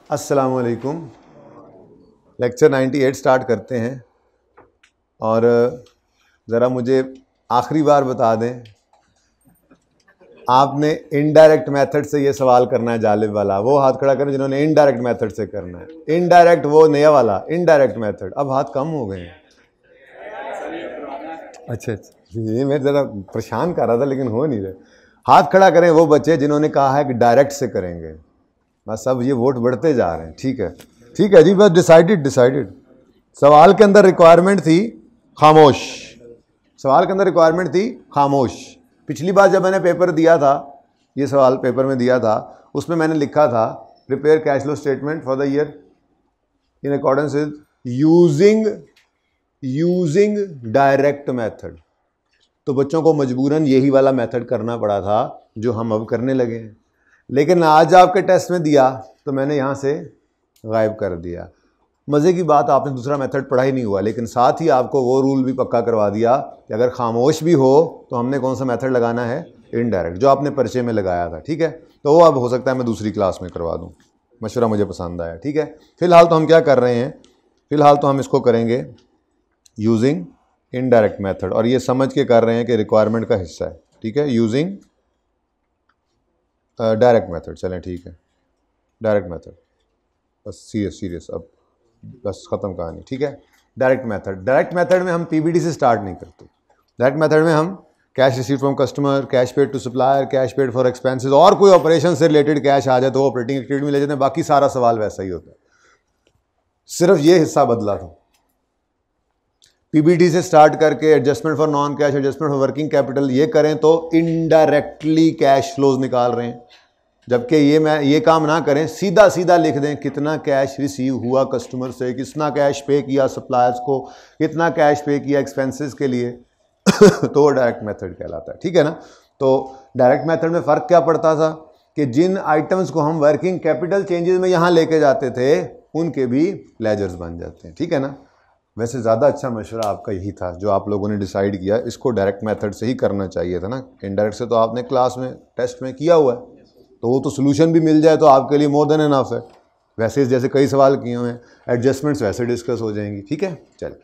अस्सलामुअलैकुम। Lecture 98 start करते हैं और ज़रा मुझे आखिरी बार बता दें, आपने इनडायरेक्ट मेथड से ये सवाल करना है। जालिब वाला वो हाथ खड़ा करें जिन्होंने इनडायरेक्ट मेथड से करना है। इनडायरेक्ट वो नया वाला इनडायरेक्ट मेथड। अब हाथ कम हो गए हैं। अच्छा, ये मैं ज़रा परेशान कर रहा था लेकिन हो नहीं रहे। हाथ खड़ा करें वो बच्चे जिन्होंने कहा है कि डायरेक्ट से करेंगे। बस अब ये वोट बढ़ते जा रहे हैं। ठीक है जी, बस डिसाइडेड। सवाल के अंदर रिक्वायरमेंट थी खामोश। सवाल के अंदर रिक्वायरमेंट थी खामोश। पिछली बार जब मैंने पेपर दिया था, ये सवाल पेपर में दिया था, उसमें मैंने लिखा था prepare cash flow statement for the year in accordance with using direct method. तो बच्चों को मजबूरन यही वाला मेथड करना पड़ा था जो हम अब करने लगे हैं। लेकिन आज आपके टेस्ट में दिया तो मैंने यहाँ से गायब कर दिया। मज़े की बात, आपने दूसरा मेथड पढ़ा ही नहीं हुआ, लेकिन साथ ही आपको वो रूल भी पक्का करवा दिया कि अगर खामोश भी हो तो हमने कौन सा मेथड लगाना है, इनडायरेक्ट, जो आपने परिचय में लगाया था। ठीक है, तो वो अब हो सकता है मैं दूसरी क्लास में करवा दूँ। मशवरा मुझे पसंद आया। ठीक है, फिलहाल तो हम क्या कर रहे हैं, फिलहाल तो हम इसको करेंगे यूजिंग इनडायरेक्ट मेथड, और ये समझ के कर रहे हैं कि रिक्वायरमेंट का हिस्सा है। ठीक है, यूजिंग डायरेक्ट मेथड। चलें ठीक है, डायरेक्ट मेथड। बस सीरियस अब बस ख़त्म कहानी। ठीक है, डायरेक्ट मेथड में हम पीबीडी से स्टार्ट नहीं करते। डायरेक्ट मेथड में हम cash receive from customer, cash paid to supplier, cash paid for expenses, और कोई ऑपरेशन से रिलेटेड कैश आ जाए तो ऑपरेटिंग एक्टिविटी में ले जाते हैं। बाकी सारा सवाल वैसा ही होता है, सिर्फ ये हिस्सा बदला था। पीबीडी से स्टार्ट करके adjustment for non cash, adjustment for working capital, ये करें तो इनडायरेक्टली कैश फ्लोज निकाल रहे हैं। जबकि ये काम ना करें, सीधा लिख दें कितना कैश रिसीव हुआ कस्टमर से, कितना कैश पे किया सप्लायर्स को, कितना कैश पे किया एक्सपेंसेस के लिए तो वो डायरेक्ट मेथड कहलाता है। ठीक है ना। तो डायरेक्ट मेथड में फ़र्क क्या पड़ता था कि जिन आइटम्स को हम वर्किंग कैपिटल चेंजेस में यहाँ लेके जाते थे उनके भी लेजर्स बन जाते हैं। ठीक है ना। वैसे ज़्यादा अच्छा मशवरा आपका यही था जो आप लोगों ने डिसाइड किया, इसको डायरेक्ट मेथड से ही करना चाहिए था ना। इनडायरेक्ट से तो आपने क्लास में टेस्ट में किया हुआ है, तो वो तो सोल्यूशन भी मिल जाए तो आपके लिए मोर देन एनफ है। वैसे जैसे कई सवाल किए हुए हैं, एडजस्टमेंट्स वैसे डिस्कस हो जाएंगी। ठीक है, चल।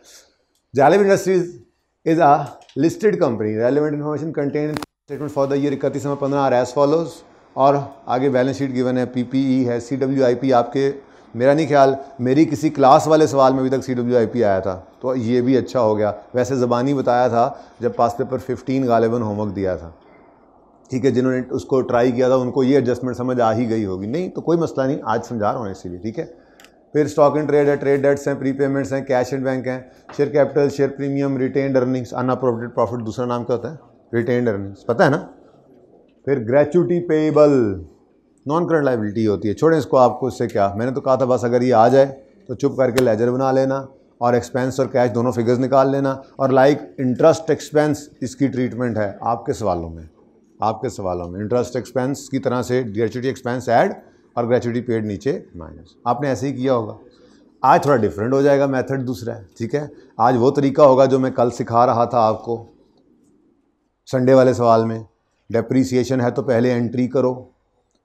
Jalib industries is a listed company. Relevant information contain statement for the year 31/15 are as follows. और आगे बैलेंस शीट गिवन है, पीपीई है, CWIP। आपके मेरा नहीं ख्याल मेरी किसी क्लास वाले सवाल में अभी तक CWIP आया था, तो ये भी अच्छा हो गया। वैसे ज़बानी बताया था जब पास पेपर 15 गालिबन होमवर्क दिया था। ठीक है, जिन्होंने उसको ट्राई किया था उनको ये एडजस्टमेंट समझ आ ही गई होगी। नहीं तो कोई मसला नहीं, आज समझा रहा हूँ इसीलिए। ठीक है, फिर स्टॉक इन ट्रेड है, ट्रेड डेट्स हैं, प्रीपेमेंट्स हैं, कैश एंड बैंक हैं, share capital, share premium, retained earnings, unappropriated profit दूसरा नाम क्या होता है, रिटेन्ड अर्निंग्स, पता है ना। फिर gratuity payable, non current liability होती है। छोड़ें इसको, आपको इससे क्या, मैंने तो कहा था बस अगर ये आ जाए तो चुप करके लेजर बना लेना और एक्सपेंस और कैश दोनों फिगर्स निकाल लेना। और लाइक इंटरेस्ट एक्सपेंस, इसकी ट्रीटमेंट है आपके सवालों में इंटरेस्ट एक्सपेंस की तरह से ग्रेच्युटी एक्सपेंस ऐड और ग्रेच्युटी पेड नीचे माइनस। आपने ऐसे ही किया होगा। आज थोड़ा डिफरेंट हो जाएगा, मेथड दूसरा है। ठीक है, आज वो तरीका होगा जो मैं कल सिखा रहा था आपको संडे वाले सवाल में। डेप्रीसिएशन है तो पहले एंट्री करो,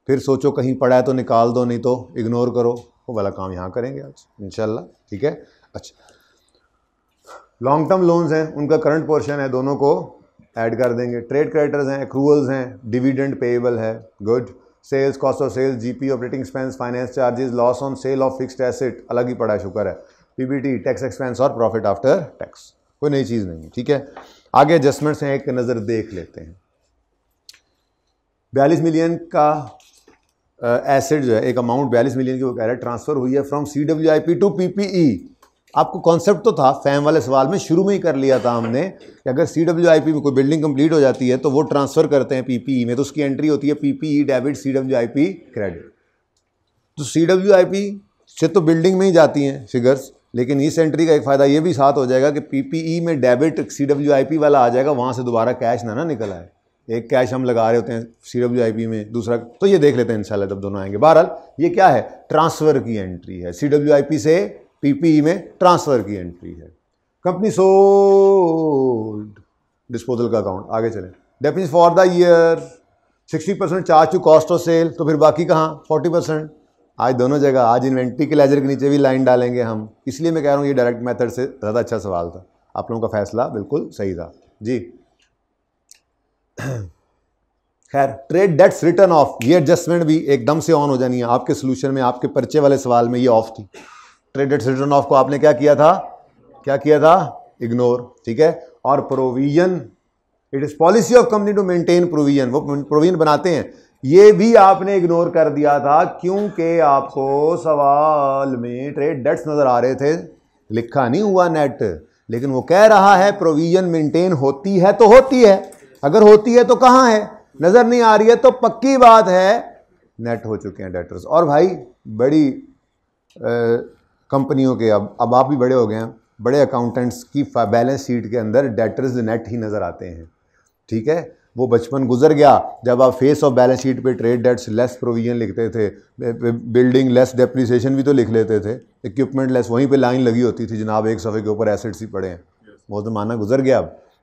फिर सोचो कहीं पड़ा है तो निकाल दो, नहीं तो इग्नोर करो। वो वाला काम यहाँ करेंगे आज इंशाल्लाह। ठीक है, अच्छा। लॉन्ग टर्म लोन्स हैं, उनका करंट पोर्शन है, दोनों को ऐड कर देंगे। ट्रेड क्रेडिटर्स हैं, एक्रूवल्स हैं, डिविडेंड पेएबल है, good. Sales, cost of sales, GP, operating expense, finance charges, loss on sale of fixed asset अलग ही पड़ा है, शुक्र है। पीबीटी, टैक्स एक्सपेंस और प्रॉफिट आफ्टर टैक्स, कोई नई चीज़ नहीं है। ठीक है, आगे एडजस्टमेंट्स हैं, एक नज़र देख लेते हैं। 42 मिलियन का एसेट जो है, एक अमाउंट 42 मिलियन की वो कह रहा है ट्रांसफ़र हुई है फ्रॉम CWIP टू PPE। आपको कॉन्सेप्ट तो था, फैम वाले सवाल में शुरू में ही कर लिया था हमने कि अगर CWIP में कोई बिल्डिंग कंप्लीट हो जाती है तो वो ट्रांसफ़र करते हैं PPE में, तो उसकी एंट्री होती है PPE डेबिट, CWIP क्रेडिट। तो CWIP से तो बिल्डिंग में ही जाती हैं फिगर्स, लेकिन इस एंट्री का एक फ़ायदा ये भी साथ हो जाएगा कि PPE में डेबिट CWIP वाला आ जाएगा, वहाँ से दोबारा कैश ना निकल आए। एक कैश हम लगा रहे होते हैं CWIP में, दूसरा तो ये देख लेते हैं इंशाल्लाह जब दोनों आएंगे। बहरहाल ये क्या है, ट्रांसफ़र की एंट्री है, CWIP से PPE में ट्रांसफ़र की एंट्री है। कंपनी सोल्ड, डिस्पोजल का अकाउंट। आगे चलें। Definition for the year 60% charge to cost of sale, तो फिर बाकी कहाँ 40%। आज दोनों जगह, आज इन्वेंट्री के लेजर के नीचे भी लाइन डालेंगे हम, इसलिए मैं कह रहा हूँ ये डायरेक्ट मेथड से ज़्यादा अच्छा सवाल था। आप लोगों का फैसला बिल्कुल सही था जी। खैर, ट्रेड डेट्स रिटर्न ऑफ, ये एडजस्टमेंट भी एकदम से ऑन हो जानी है आपके सोल्यूशन में, आपके पर्चे वाले सवाल में ये ऑफ थी। ट्रेड डेट्स रिटर्न ऑफ को आपने क्या किया था, इग्नोर, ठीक है। और provision, it is policy of company to maintain provision, वो प्रोविजन बनाते हैं, ये भी आपने इग्नोर कर दिया था क्योंकि आपको सवाल में ट्रेड डेट्स नजर आ रहे थे, लिखा नहीं हुआ नेट, लेकिन वो कह रहा है प्रोविजन मेंटेन होती है तो होती है, अगर होती है तो कहां है, नजर नहीं आ रही है तो पक्की बात है नेट हो चुके हैं डेटर्स। और भाई बड़ी कंपनियों के, अब आप भी बड़े हो गए हैं, बड़े अकाउंटेंट्स की बैलेंस शीट के अंदर डेटर्स नेट ही नजर आते हैं, ठीक है। वो बचपन गुजर गया जब आप फेस ऑफ बैलेंस शीट पे ट्रेड डेट्स लेस प्रोविजन लिखते थे, बिल्डिंग लेस डेप्रिसिएशन भी तो लिख लेते थे, इक्विपमेंट लेस, वहीं पे लाइन लगी होती थी जनाब एक सफ़े के ऊपर एसेट्स ही पड़े हैं, वो ज़माना गुजर गया।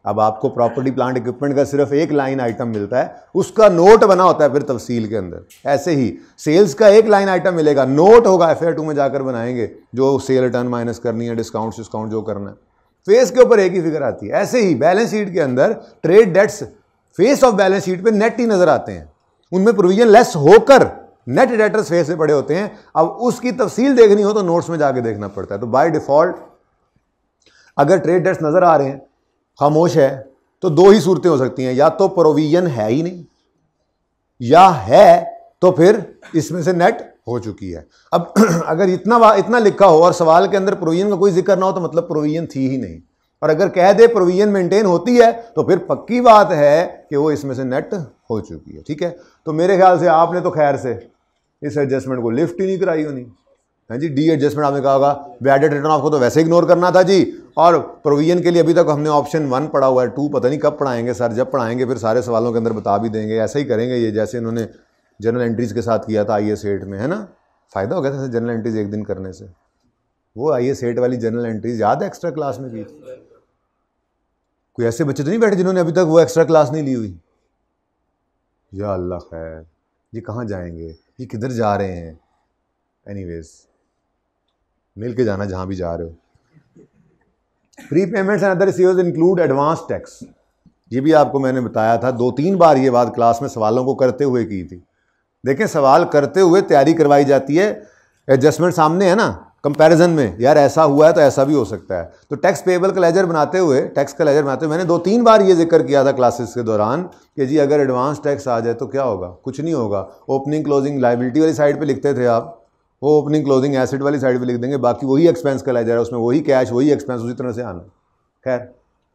अब आपको प्रॉपर्टी प्लांट इक्विपमेंट का सिर्फ एक लाइन आइटम मिलता है, उसका नोट बना होता है फिर तफसील के अंदर। ऐसे ही सेल्स का एक लाइन आइटम मिलेगा, नोट होगा, FAR2 में जाकर बनाएंगे, जो सेल रिटर्न माइनस करनी है, डिस्काउंट जो करना है, फेस के ऊपर एक ही फिगर आती है। ऐसे ही बैलेंस शीट के अंदर trade debts face of balance sheet पे नेट ही नजर आते हैं, उनमें प्रोविजन लेस होकर नेट डेटर्स फेस से पड़े होते हैं। अब उसकी तफसील देखनी हो तो नोट्स में जाके देखना पड़ता है। तो बाय डिफॉल्ट अगर ट्रेड डेट्स नजर आ रहे हैं, खामोश है, तो दो ही सूरतें हो सकती हैं, या तो प्रोविजन है ही नहीं, या है तो फिर इसमें से नेट हो चुकी है। अब अगर इतना लिखा हो और सवाल के अंदर प्रोविजन का कोई जिक्र ना हो तो मतलब प्रोविजन थी ही नहीं, और अगर कह दे प्रोविजन मेंटेन होती है तो फिर पक्की बात है कि वो इसमें से नेट हो चुकी है, ठीक है। तो मेरे ख्याल से आपने तो खैर से इस एडजस्टमेंट को लिफ्ट ही नहीं कराई होनी है जी। डी एडजस्टमेंट आपने कहा होगा, वैलिड रिटर्न ऑफ को तो वैसे इग्नोर करना था जी, और प्रोविजन के लिए अभी तक हमने ऑप्शन 1 पढ़ा हुआ है, 2 पता नहीं कब पढ़ाएंगे सर, जब पढ़ाएंगे फिर सारे सवालों के अंदर बता भी देंगे। ऐसा ही करेंगे ये, जैसे इन्होंने जनरल एंट्रीज के साथ किया था IAS 8 में, है ना, फ़ायदा हो गया था जनरल एंट्रीज एक दिन करने से। वो IAS 8 वाली जनरल एंट्रीज याद है एक्स्ट्रा क्लास में की? कोई ऐसे बच्चे तो नहीं बैठे जिन्होंने अभी तक वो एक्स्ट्रा क्लास नहीं ली हुई? या अल्लाह खैर, ये कहाँ जाएंगे, ये किधर जा रहे हैं? एनीवेज, मिल के जाना जहाँ भी जा रहे हो। Pre payments and other receives include advance tax, ये भी आपको मैंने बताया था 2-3 बार ये बात क्लास में सवालों को करते हुए की थी। देखें, सवाल करते हुए तैयारी करवाई जाती है, एडजस्टमेंट सामने है ना, कंपैरिजन में यार ऐसा हुआ है तो ऐसा भी हो सकता है। तो टैक्स पेबल का लेजर बनाते हुए, टैक्स का लेजर बनाते हुए मैंने 2-3 बार ये जिक्र किया था क्लासेस के दौरान कि जी अगर एडवांस टैक्स आ जाए तो क्या होगा, कुछ नहीं होगा। ओपनिंग क्लोजिंग लाइबिलिटी वाली साइड पे लिखते थे आप, वो ओपनिंग क्लोजिंग एसेट वाली साइड पे लिख देंगे, बाकी वही एक्सपेंस का लेजर है, उसमें वही कैश वही एक्सपेंस उसी तरह से आना। खैर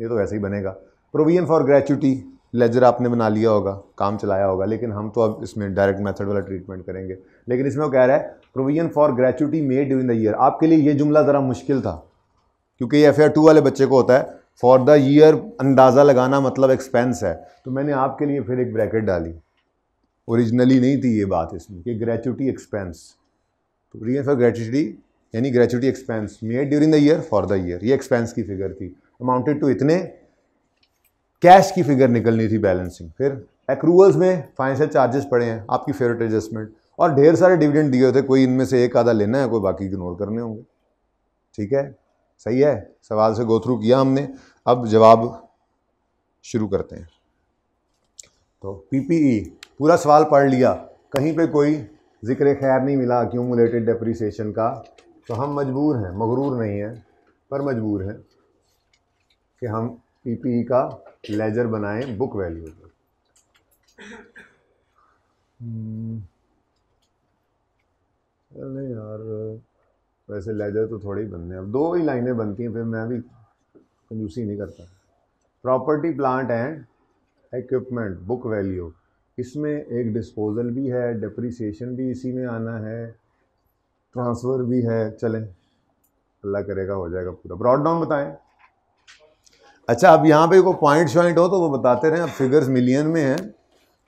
ये तो वैसे ही बनेगा। प्रोविजन फॉर ग्रेच्युटी लेजर आपने बना लिया होगा, काम चलाया होगा, लेकिन हम तो अब इसमें डायरेक्ट मेथड वाला ट्रीटमेंट करेंगे। लेकिन इसमें वो कह रहा है provision for gratuity made during the year. आपके लिए ये जुमला ज़रा मुश्किल था क्योंकि ये FAR2 वाले बच्चे को होता है फॉर द ईयर अंदाज़ा लगाना मतलब एक्सपेंस है, तो मैंने आपके लिए फिर एक ब्रैकेट डाली, ओरिजिनली नहीं थी ये बात इसमें कि gratuity expense. Provision for gratuity यानी gratuity expense made during the year for the year, ये एक्सपेंस की फिगर थी, अमाउंटेड टू इतने, कैश की फिगर निकलनी थी बैलेंसिंग। फिर एक्रूवल्स में फाइनेंशियल चार्जेस पड़े हैं, आपकी फेवरेट एडजस्टमेंट, और ढेर सारे डिविडेंड दिए होते, कोई इनमें से एक आधा लेना है, कोई बाकी इग्नोर करने होंगे, ठीक है, सही है। सवाल से गो थ्रू किया हमने, अब जवाब शुरू करते हैं। तो PPE पूरा सवाल पढ़ लिया, कहीं पे कोई जिक्र खैर नहीं मिला अक्यूमुलेटेड डेप्रिसिएशन का, तो हम मजबूर हैं, मगरूर नहीं है पर मजबूर हैं कि हम PPE का लेजर बनाएं बुक वैल्यू पर। नहीं यार, वैसे लेजर तो थोड़े ही बनने हैं, अब 2 ही लाइनें बनती हैं, फिर मैं भी कंजूसी नहीं करता। Property plant and equipment book value, इसमें एक डिस्पोजल भी है, डेप्रिसिएशन भी इसी में आना है, ट्रांसफ़र भी है। चलें, अल्लाह करेगा हो जाएगा पूरा। ब्रॉड डाउन बताएं। अच्छा, अब यहाँ पे कोई पॉइंट हो तो वो बताते रहें। अब फिगर्स मिलियन में हैं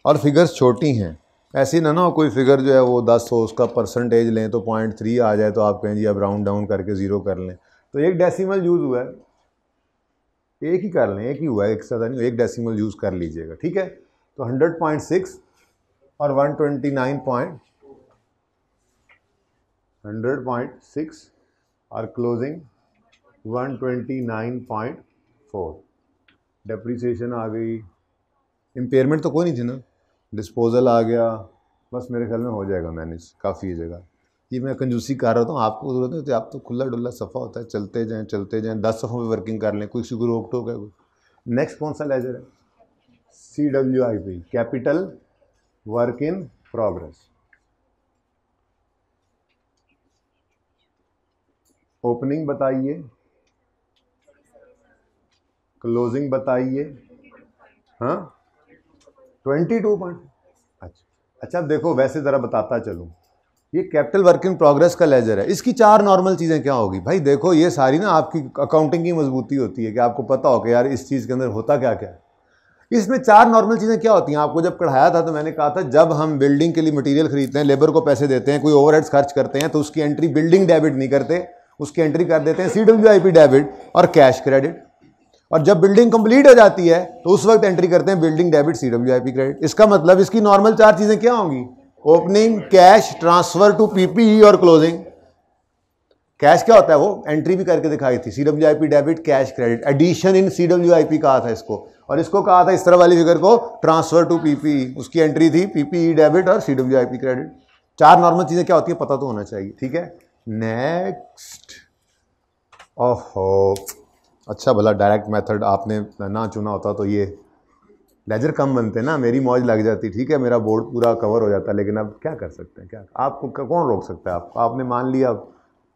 और फिगर्स छोटी हैं, ऐसी ना हो कोई फिगर जो है वो 10 हो, उसका परसेंटेज लें तो 0.3 आ जाए तो आप कहें जी अब राउंड डाउन करके 0 कर लें। तो एक डेसिमल यूज़ हुआ है, एक ही कर लें, एक ही हुआ है, एक ज़्यादा नहीं, एक डेसिमल यूज़ कर लीजिएगा, ठीक है। तो 100.6 और 129. 100.6 और क्लोजिंग 129.4। डेप्रीसिएशन आ गई, इम्पेयरमेंट तो कोई नहीं थी ना, डिस्पोजल आ गया, बस मेरे ख्याल में हो जाएगा मैनेज, काफ़ी है जगह। ये मैं कंजूसी कर रहा हूँ, आपको ज़रूरत नहीं होती, आप तो खुला डुल्ला सफ़ा होता है, चलते जाएं 10 सफ़ों में वर्किंग कर लें, कोई को रोक टोक है कोई। नेक्स्ट कौन सा लेजर है? CWIP, capital work in progress. Opening बताइए, क्लोजिंग बताइए। हाँ 22 पॉइंट। अच्छा अब देखो, वैसे ज़रा बताता चलूँ, ये कैपिटल वर्क इन प्रोग्रेस का लेजर है, इसकी 4 नॉर्मल चीज़ें क्या होगी भाई? देखो ये सारी ना आपकी अकाउंटिंग की मजबूती होती है कि आपको पता हो कि यार इस चीज़ के अंदर होता क्या क्या है। इसमें 4 नॉर्मल चीज़ें क्या होती हैं? आपको जब पढ़ाया था तो मैंने कहा था, जब हम बिल्डिंग के लिए मटेरियल खरीदते हैं, लेबर को पैसे देते हैं, कोई ओवरहेड्स खर्च करते हैं, तो उसकी एंट्री बिल्डिंग डेबिट नहीं करते, उसकी एंट्री कर देते हैं CWIP डेबिट और कैश क्रेडिट। और जब बिल्डिंग कंप्लीट हो जाती है तो उस वक्त एंट्री करते हैं बिल्डिंग डेबिट CWIP क्रेडिट। इसका मतलब इसकी नॉर्मल 4 चीजें क्या होंगी? Opening, cash, transfer to PPE और क्लोजिंग। कैश क्या होता है? वो एंट्री भी करके दिखाई थी, CWIP debit, cash credit, addition in CWIP कहा था इसको, और इसको कहा था इस तरह वाली फिगर को ट्रांसफर टू PPE, उसकी एंट्री थी PPE डेबिट और CWIP क्रेडिट। 4 नॉर्मल चीजें क्या होती है पता तो होना चाहिए, ठीक है। नेक्स्ट, ओहो, अच्छा भला डायरेक्ट मेथड आपने ना चुना होता तो ये लेजर कम बनते ना, मेरी मौज लग जाती, ठीक है, मेरा बोर्ड पूरा कवर हो जाता। लेकिन अब क्या कर सकते हैं, क्या आपको कौन रोक सकता है? आपने मान लिया,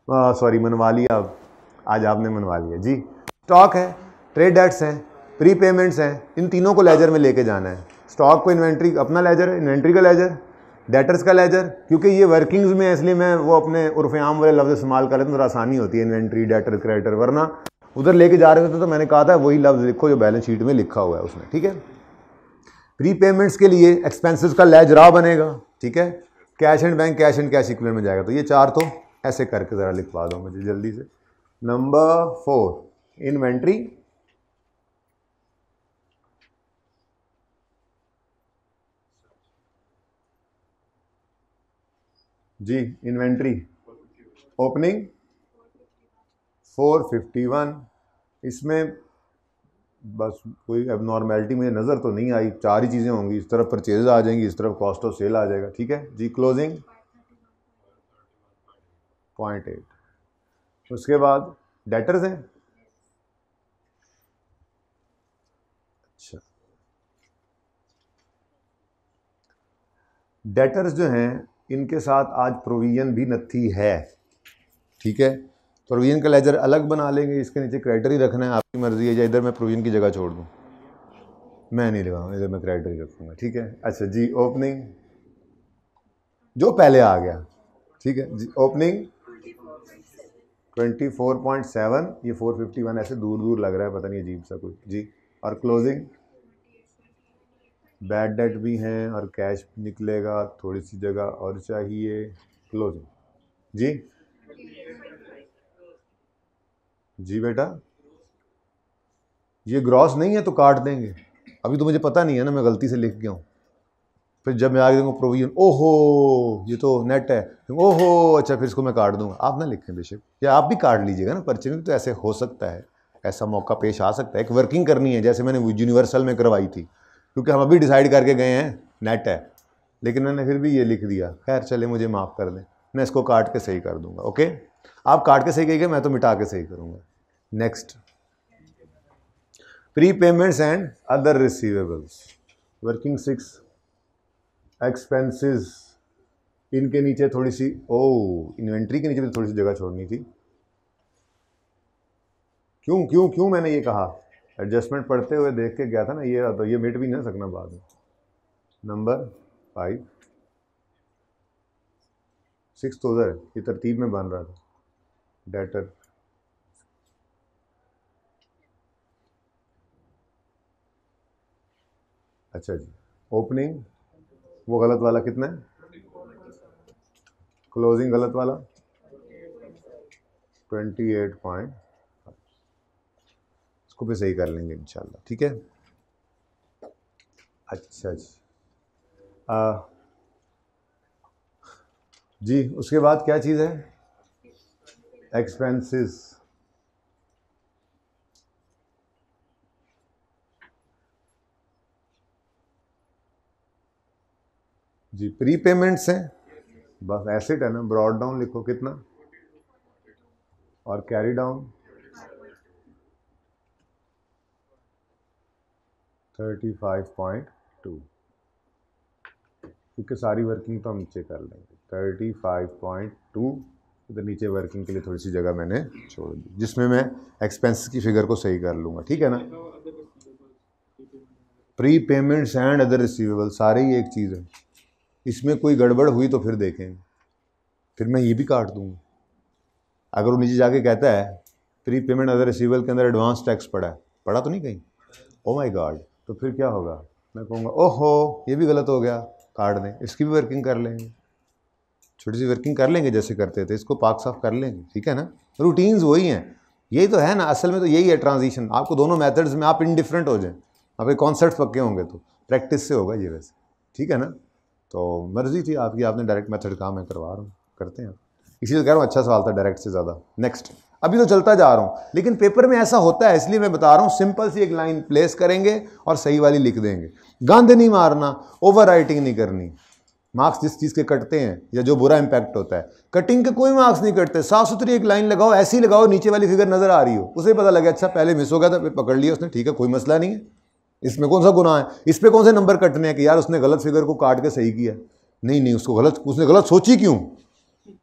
सॉरी मनवा लिया, आज आपने मनवा लिया जी। स्टॉक है, ट्रेड डेट्स हैं, प्री पेमेंट्स हैं, इन तीनों को लेजर में लेके जाना है। स्टॉक को इन्वेंट्री अपना लेजर है, इन्वेंट्री का लेजर, डेटर्स का लेजर, क्योंकि ये वर्किंग्स में है इसलिए मैं वो अपने उर्फ आम वाले लफ्ज़ इस्तेमाल कर लेता हूँ, थोड़ा आसानी होती है, इन्वेंट्री, डेटर, क्रेडिटर, वरना उधर लेके जा रहे थे तो मैंने कहा था वही लफ्ज़ लिखो जो बैलेंस शीट में लिखा हुआ है उसमें, ठीक है। प्री पेमेंट्स के लिए एक्सपेंसेस का लेजरा बनेगा, ठीक है। Cash and bank, cash and cash equivalent में जाएगा। तो ये 4 तो ऐसे करके ज़रा लिखवा दो मुझे जल्दी से। नंबर 4 इन्वेंट्री, जी इन्वेंट्री ओपनिंग 451, इसमें बस कोई एबनॉर्मेलिटी मुझे नज़र तो नहीं आई, 4 ही चीज़ें होंगी, इस तरफ परचेज आ जाएंगी, इस तरफ कॉस्ट ऑफ सेल आ जाएगा, ठीक है जी। क्लोजिंग 0.8, उसके बाद डेटर्स हैं, अच्छा डेटर्स जो हैं इनके साथ आज प्रोविजन भी नथी है, ठीक है। प्रोविजन का लेजर अलग बना लेंगे, इसके नीचे क्रेडिटर ही रखना है, आपकी मर्जी है, या इधर मैं प्रोविजन की जगह छोड़ दूँ, मैं नहीं लगाऊंगा, इधर मैं क्रेडिटर ही रखूँगा, ठीक है। अच्छा जी, ओपनिंग जो पहले आ गया, ठीक है जी। ओपनिंग 24.7, ये 451 ऐसे दूर दूर लग रहा है, पता नहीं अजीब सा कुछ जी। और क्लोजिंग बैड डेट भी हैं और कैश निकलेगा, थोड़ी सी जगह और चाहिए। क्लोजिंग जी, जी बेटा, ये ग्रॉस नहीं है तो काट देंगे, अभी तो मुझे पता नहीं है ना, मैं गलती से लिख गया हूँ, फिर जब मैं आगे दूँगा प्रोविजन, ओहो ये तो नेट है, ओहो अच्छा फिर इसको मैं काट दूंगा। आप ना लिखें बेशक, या आप भी काट लीजिएगा ना पर्चे में, तो ऐसे हो सकता है, ऐसा मौका पेश आ सकता है। एक वर्किंग करनी है, जैसे मैंने यूनिवर्सल में करवाई थी, क्योंकि हम अभी डिसाइड करके गए हैं नेट है, लेकिन मैंने फिर भी ये लिख दिया, खैर चले मुझे माफ़ कर दें, मैं इसको काट के सही कर दूंगा। ओके, आप काट के सही कहिएगा, मैं तो मिटा के सही करूँगा। Next, pre payments and other receivables, working 6, expenses, इनके नीचे थोड़ी सी, इन्वेंट्री के नीचे भी थोड़ी सी जगह छोड़नी थी। क्यों क्यों क्यों मैंने ये कहा, एडजस्टमेंट पढ़ते हुए देख के गया था ना, ये तो ये मिट भी नहीं सकना बाद में। नंबर 5, 6 तो उधर ये तरतीब में बन रहा था, डेटर, अच्छा जी। ओपनिंग वो गलत वाला कितना है, क्लोजिंग गलत वाला 28 इसको भी सही कर लेंगे इंशाल्लाह, ठीक है। अच्छा जी, जी उसके बाद क्या चीज़ है, एक्सपेंसेस, जी प्री पेमेंट्स हैं, बस एसेट है ना, ब्रॉड डाउन लिखो कितना, और कैरी डाउन 35.2, क्योंकि सारी वर्किंग तो हम नीचे कर लेंगे। 35.2 इधर नीचे वर्किंग के लिए थोड़ी सी जगह मैंने छोड़ दी, जिसमें मैं एक्सपेंसेस की फिगर को सही कर लूँगा, ठीक है ना। Pre payments and other receivable सारे ही एक चीज़ है, इसमें कोई गड़बड़ हुई तो फिर देखेंगे, फिर मैं ये भी काट दूँगा। अगर वो नीचे जाके कहता है प्री पेमेंट अदर रिसीवेबल के अंदर एडवांस टैक्स पड़ा है, पड़ा तो नहीं कहीं, ओ माय गॉड, तो फिर क्या होगा, मैं कहूँगा ओहो ये भी गलत हो गया, काट दें, इसकी भी वर्किंग कर लेंगे, छोटी सी वर्किंग कर लेंगे जैसे करते थे, इसको पाक साफ कर लेंगे, ठीक है ना। रूटीन्स वही हैं, यही तो है ना, असल में तो यही है ट्रांजिशन। आपको दोनों मेथड्स में आप इनडिफरेंट हो जाएं, आपके कॉन्सेप्ट पक्के होंगे तो प्रैक्टिस से होगा ये वैसे, ठीक है ना। तो मर्जी थी आपकी, आपने डायरेक्ट मेथड कहा, मैं करवा रहा हूँ, करते हैं, इसीलिए कह रहा हूँ अच्छा सवाल था डायरेक्ट से ज़्यादा। नेक्स्ट, अभी तो चलता जा रहा हूँ, लेकिन पेपर में ऐसा होता है इसलिए मैं बता रहा हूँ, सिंपल सी एक लाइन प्लेस करेंगे और सही वाली लिख देंगे, गंद नहीं मारना, ओवर राइटिंग नहीं करनी। मार्क्स जिस चीज़ के कटते हैं या जो बुरा इंपैक्ट होता है, कटिंग के कोई मार्क्स नहीं कटते, साफ सुथरी एक लाइन लगाओ, ऐसी लगाओ नीचे वाली फिगर नजर आ रही हो, उसे पता लगे अच्छा पहले मिस हो गया था, फिर पकड़ लिया उसने, ठीक है कोई मसला नहीं है, इसमें कौन सा गुनाह है, इस पर कौन से नंबर कटने हैं कि यार उसने गलत फिगर को काट के सही किया, नहीं उसको गलत, उसने गलत सोची क्यों,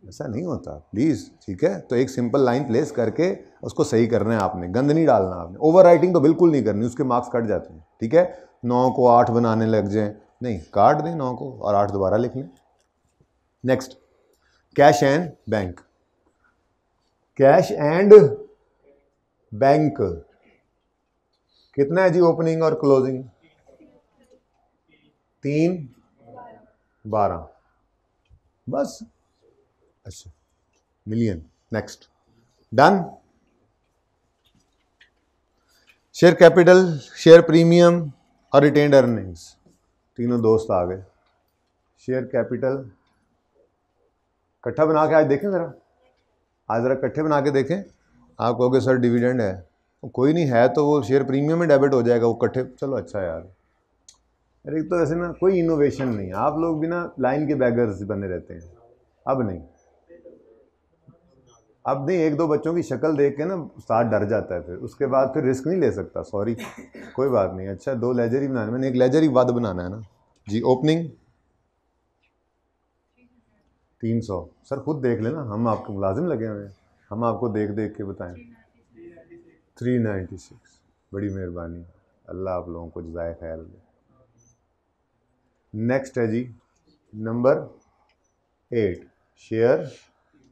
ऐसा नहीं होता प्लीज़, ठीक है। तो एक सिंपल लाइन प्लेस करके उसको सही करना है आपने, गंद नहीं डालना आपने, ओवर राइटिंग तो बिल्कुल नहीं करनी, उसके मार्क्स कट जाते हैं, ठीक है। 9 को 8 बनाने लग जाएं, नहीं काट दें 9 को और 8 दोबारा लिख लें। Next, cash and bank, cash and bank कितना है जी, ओपनिंग और क्लोजिंग 3 12 बस, अच्छा million. Next, done. Share capital, share premium और रिटेन्ड अर्निंग्स, तीनों दोस्त आ गए। शेयर कैपिटल इकट्ठा बना के आज देखें ज़रा, आज ज़रा इकट्ठे बना के देखें। आप कहोगे सर डिविडेंड है, कोई नहीं है तो वो शेयर प्रीमियम में डेबिट हो जाएगा, वो इकट्ठे, चलो अच्छा यार। अरे तो ऐसे ना कोई इनोवेशन नहीं, आप लोग भी ना लाइन के बैगर्स बने रहते हैं। अब नहीं, एक दो बच्चों की शक्ल देख के ना साथ डर जाता है, फिर उसके बाद फिर रिस्क नहीं ले सकता, सॉरी कोई बात नहीं। अच्छा 2 लेजर ही बनाने, मैंने एक लेजर ही वाद बनाना है ना जी। ओपनिंग 300, सर खुद देख लेना, हम आपको मुलाजिम लगे हुए हैं, हम आपको देख देख के बताएं। 396, बड़ी मेहरबानी, अल्लाह आप लोगों को जज़ाए खैर दे। नेक्स्ट है जी नंबर 8, शेयर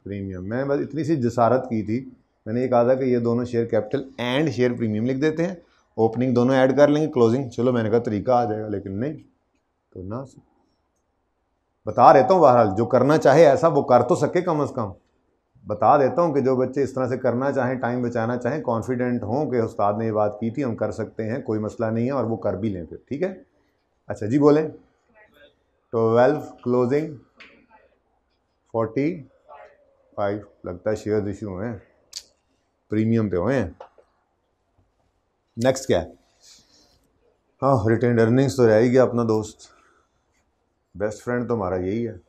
प्रीमियम। मैंने बस इतनी सी जसारत की थी, मैंने ये कहा था कि ये दोनों share capital and share premium लिख देते हैं, ओपनिंग दोनों ऐड कर लेंगे, क्लोजिंग चलो मैंने कहा तरीका आ जाएगा, लेकिन नहीं, तो ना बता देता हूँ, बहरहाल जो करना चाहे ऐसा वो कर तो सके, कम से कम बता देता हूँ कि जो बच्चे इस तरह से करना चाहें, टाइम बचाना चाहें, कॉन्फिडेंट हों कि उस्ताद ने ये बात की थी, हम कर सकते हैं, कोई मसला नहीं है, और वो कर भी लें फिर, ठीक है। अच्छा जी बोलें, 12 क्लोजिंग 45, लगता है शेयर इशू हुए हैं, प्रीमियम पे हुए हैं। नेक्स्ट क्या है, हाँ रिटेन्ड अर्निंग्स तो रह ही गया अपना दोस्त, बेस्ट फ्रेंड तो हमारा यही है,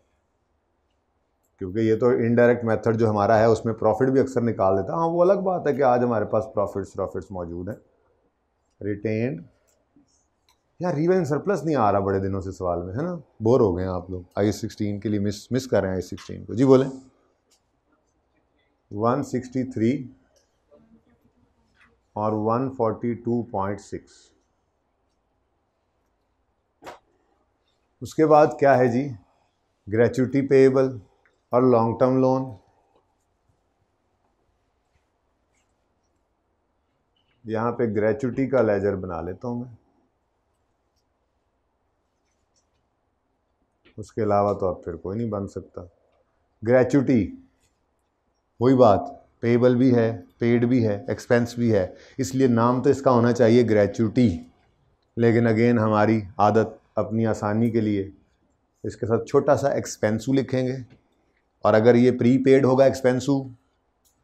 क्योंकि ये तो इनडायरेक्ट मेथड जो हमारा है उसमें प्रॉफिट भी अक्सर निकाल देता है। हाँ वो अलग बात है कि आज हमारे पास प्रॉफिट्स मौजूद हैं। रिटेन्ड, यार रिवेन्यू सरप्लस नहीं आ रहा बड़े दिनों से सवाल में, है ना, बोर हो गए हैं आप लोग। IAS 16 के लिए मिस कर रहे हैं IAS 16 को, जी बोलें। 163 और 142.6। उसके बाद क्या है जी, ग्रेच्युटी पेएबल और लॉन्ग टर्म लोन। यहाँ पे ग्रेच्युटी का लेजर बना लेता हूँ मैं, उसके अलावा तो अब फिर कोई नहीं बन सकता। ग्रेच्युटी वही बात, पेएबल भी है, पेड भी है, एक्सपेंस भी है, इसलिए नाम तो इसका होना चाहिए ग्रेच्युटी, लेकिन अगेन हमारी आदत अपनी आसानी के लिए इसके साथ छोटा सा एक्सपेंसू लिखेंगे, और अगर ये प्री पेड होगा एक्सपेंसू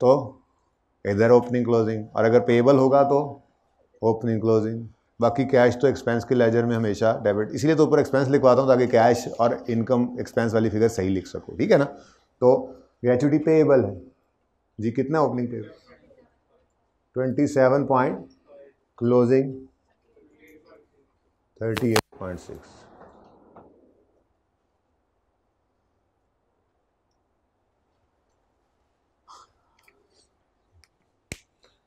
तो इधर ओपनिंग क्लोजिंग, और अगर पेएबल होगा तो ओपनिंग क्लोजिंग। बाकी कैश तो एक्सपेंस के लेजर में हमेशा डेबिट, इसलिए तो ऊपर एक्सपेंस लिखवाता हूँ ताकि कैश और इनकम एक्सपेंस वाली फिगर सही लिख सको, ठीक है ना। तो ग्रेच्युटी पेएबल है जी, कितना opening payable 27 point, closing 38.6।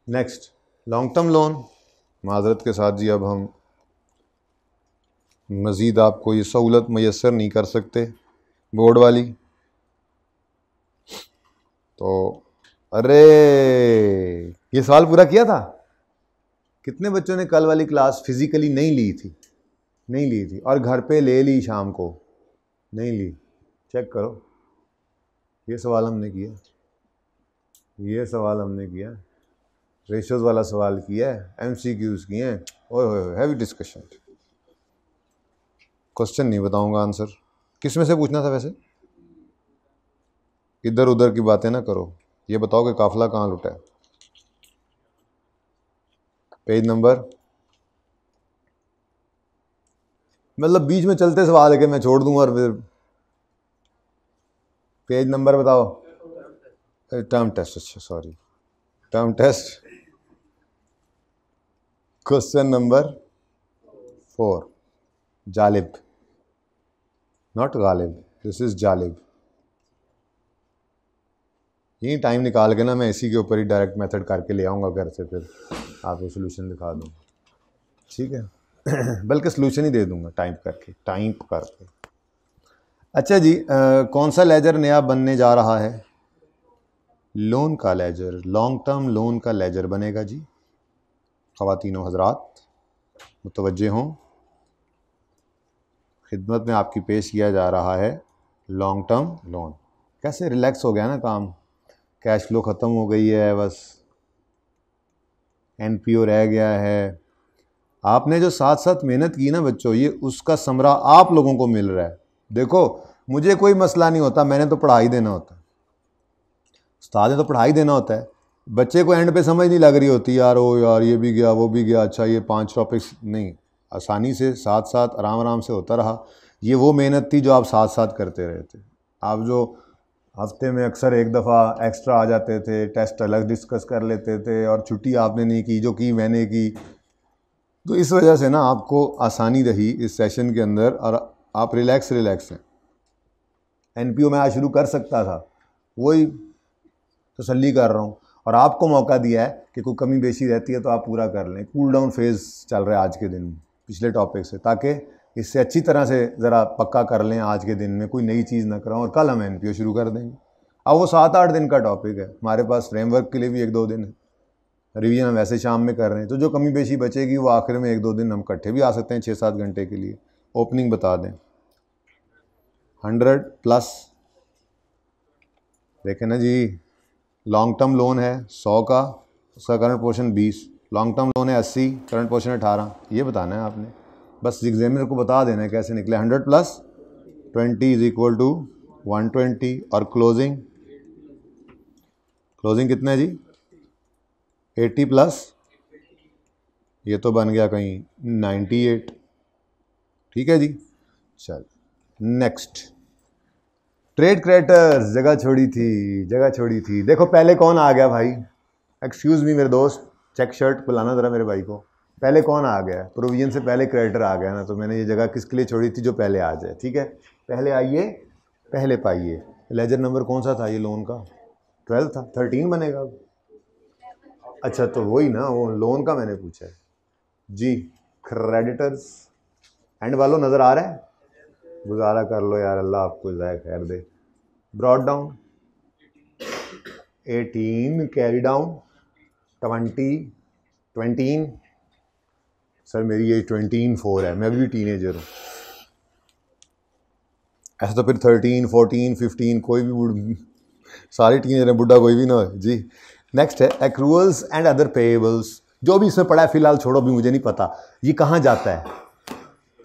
Next long term loan. माजरत के साथ जी अब हम मज़ीद आपको ये सहूलत मैसर नहीं कर सकते बोर्ड वाली, तो अरे ये सवाल पूरा किया था। कितने बच्चों ने कल वाली क्लास फिजिकली नहीं ली थी और घर पे ले ली, शाम को नहीं ली? चेक करो, ये सवाल हमने किया, रेशियोज वाला सवाल किया है, MCQs किए हैं, ओए हैवी डिस्कशन। क्वेश्चन नहीं बताऊंगा, आंसर किस में से पूछना था वैसे? इधर उधर की बातें ना करो, ये बताओ कि काफिला कहाँ लुटा है। पेज नंबर, मतलब बीच में चलते सवाल है कि मैं छोड़ दूंगा और फिर पेज नंबर बताओ। टर्म टेस्ट, अच्छा sorry, term test question number 4, Jalib, not Ghalib, this is Jalib. यही टाइम निकाल के ना मैं इसी के ऊपर ही डायरेक्ट मेथड करके ले आऊँगा घर से, फिर आपको सोल्यूशन दिखा दूँगा, ठीक है। बल्कि सोल्यूशन ही दे दूँगा टाइप करके। अच्छा जी, कौन सा लेजर नया बनने जा रहा है? लोन का लेजर, लॉन्ग टर्म लोन का लेजर बनेगा जी। ख़वातीनो हज़रात मुतवज्जे हों, खिदमत में आपकी पेश किया जा रहा है लॉन्ग टर्म लोन। कैसे रिलैक्स हो गया ना काम, कैश फ्लो ख़त्म हो गई है, बस NPO रह गया है। आपने जो साथ साथ मेहनत की ना बच्चों, ये उसका समरा आप लोगों को मिल रहा है। देखो मुझे कोई मसला नहीं होता, मैंने तो पढ़ाई देना होता है, उस्ताद ने तो पढ़ाई देना होता है। बच्चे को एंड पे समझ नहीं लग रही होती, यार ओ यार ये भी गया वो भी गया, अच्छा ये 5 टॉपिक्स नहीं, आसानी से साथ साथ आराम से होता रहा। ये वो मेहनत थी जो आप साथ साथ करते रहे थे। आप जो हफ्ते में अक्सर एक दफ़ा एक्स्ट्रा आ जाते थे, टेस्ट अलग डिस्कस कर लेते थे, और छुट्टी आपने नहीं की, जो की मैंने की, तो इस वजह से ना आपको आसानी रही इस सेशन के अंदर, और आप रिलैक्स हैं। NPO में आज शुरू कर सकता था, वही तसल्ली कर रहा हूँ, और आपको मौका दिया है कि कोई कमी बेशी रहती है तो आप पूरा कर लें। कूल डाउन फेज़ चल रहा है आज के दिन पिछले टॉपिक से, ताकि इससे अच्छी तरह से ज़रा पक्का कर लें आज के दिन में, कोई नई चीज़ ना कराऊँ, और कल हम NPO शुरू कर देंगे। अब वो 7-8 दिन का टॉपिक है, हमारे पास फ्रेमवर्क के लिए भी 1-2 दिन है, रिवीजन हम वैसे शाम में कर रहे हैं, तो जो कमी बेशी बचेगी वो आखिर में 1-2 दिन हम इकट्ठे भी आ सकते हैं 6-7 घंटे के लिए। ओपनिंग बता दें 100+, देखें ना जी, लॉन्ग टर्म लोन है 100 का, उसका current portion 20, long term loan है 80, करंट पोर्शन 18, ये बताना है आपने, बस एग्जामिनर को बता देना है कैसे निकले। 100+20 इज इक्वल टू 120, और क्लोजिंग कितना है जी 80+, ये तो बन गया कहीं 98, ठीक है जी। चल नेक्स्ट, ट्रेड क्रेडिटर्स, जगह छोड़ी थी। देखो पहले कौन आ गया भाई, एक्सक्यूज़ मी मेरे दोस्त, चेक शर्ट बुलाना ज़रा मेरे भाई को। पहले कौन आ गया? प्रोविजन से पहले क्रेडिटर आ गया ना, तो मैंने ये जगह किसके लिए छोड़ी थी, जो पहले आ जाए, ठीक है। पहले आइए पहले पाइए। लेजर नंबर कौन सा था ये लोन का? 12 था, 13 बनेगा अब। अच्छा तो वही ना, वो लोन का मैंने पूछा है जी। क्रेडिटर्स एंड वालों नज़र आ रहा है, गुजारा कर लो यार, अल्लाह आपको ज़ाय खैर दे। Brought down 18, carry down 20, sir मेरी एज 24 है, मैं भी टीनेजर हूँ। ऐसा तो फिर 13, 14, 15 कोई भी सारे टीनेजर हैं, बुढ़ा कोई भी ना हो जी। नेक्स्ट है एक्रूअल्स एंड अदर पेएबल्स, जो भी इसमें पड़ा है फिलहाल छोड़ो, भी मुझे नहीं पता ये कहाँ जाता है।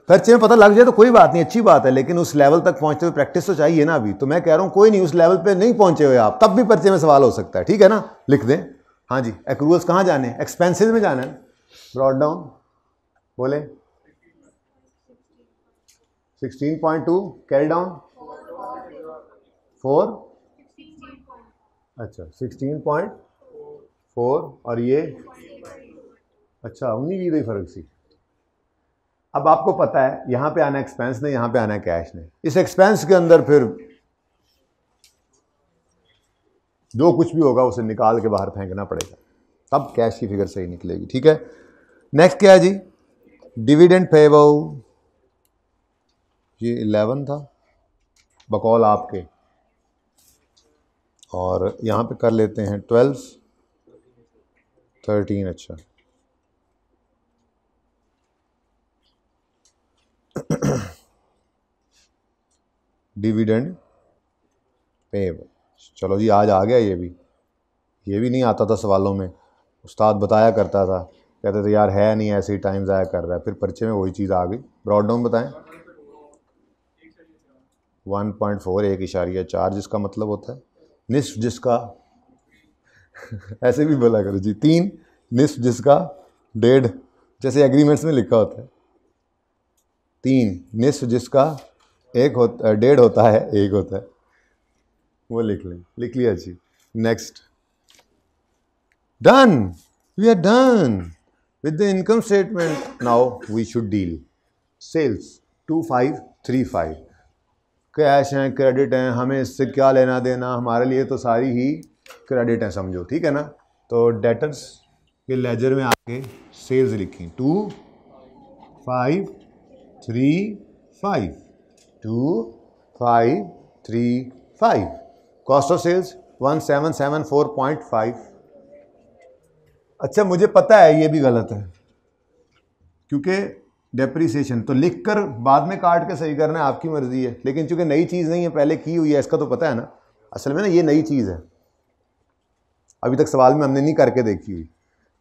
पर्चे में पता लग जाए तो कोई बात नहीं, अच्छी बात है, लेकिन उस लेवल तक पहुंचते हुए प्रैक्टिस तो चाहिए ना अभी। तो मैं कह रहा हूं कोई नहीं, उस लेवल पे नहीं पहुंचे हुए आप, तब भी पर्चे में सवाल हो सकता है, ठीक है ना, लिख दें। हाँ जी, एक्रूअल्स कहाँ जाने, एक्सपेंसेस में जाना है, ब्रॉड डाउन बोले 16.2, कैरी डाउन 4, अच्छा 16.4 और ये अच्छा 19 की फर्क सी। अब आपको पता है यहां पे आना एक्सपेंस ने, यहां पे आना कैश ने। इस एक्सपेंस के अंदर फिर जो कुछ भी होगा उसे निकाल के बाहर फेंकना पड़ेगा, तब कैश की फिगर सही निकलेगी, ठीक है। नेक्स्ट क्या है जी, डिविडेंड पेएबल, ये 11 था बकौल आपके, और यहां पे कर लेते हैं 12, 13, अच्छा डिविडेंड पेएबल, चलो जी आज आ गया। ये भी नहीं आता था सवालों में, उस्ताद बताया करता था, कहते थे यार है नहीं, ऐसे ही टाइम ज़ाया कर रहा है, फिर पर्चे में वही चीज़ आ गई। ब्रॉड डाउन बताएं 1.4, 1.4, जिसका मतलब होता है निस्फ जिसका ऐसे भी बोला करो जी, 3 निस्फ जिसका 1.5, जैसे एग्रीमेंट्स में लिखा होता है 3 निस्फ जिसका 1.5 होता है, 1 होता है, वो लिख लें, लिख लिया जी। Next, done, we are done with the income statement. Now we should deal sales 2535, cash हैं, क्रेडिट हैं, हमें इससे क्या लेना देना, हमारे लिए तो सारी ही क्रेडिट है समझो, ठीक है ना। तो डेटर्स के लेजर में आके सेल्स लिखी 2535, 2535, कॉस्ट ऑफ सेल्स 1774.5। अच्छा मुझे पता है ये भी गलत है, क्योंकि डेप्रीसिएशन तो लिखकर बाद में काट के सही करना है, आपकी मर्जी है, लेकिन चूंकि नई चीज़ नहीं है, पहले की हुई है, इसका तो पता है ना। असल में ना ये नई चीज़ है, अभी तक सवाल में हमने नहीं करके देखी हुई,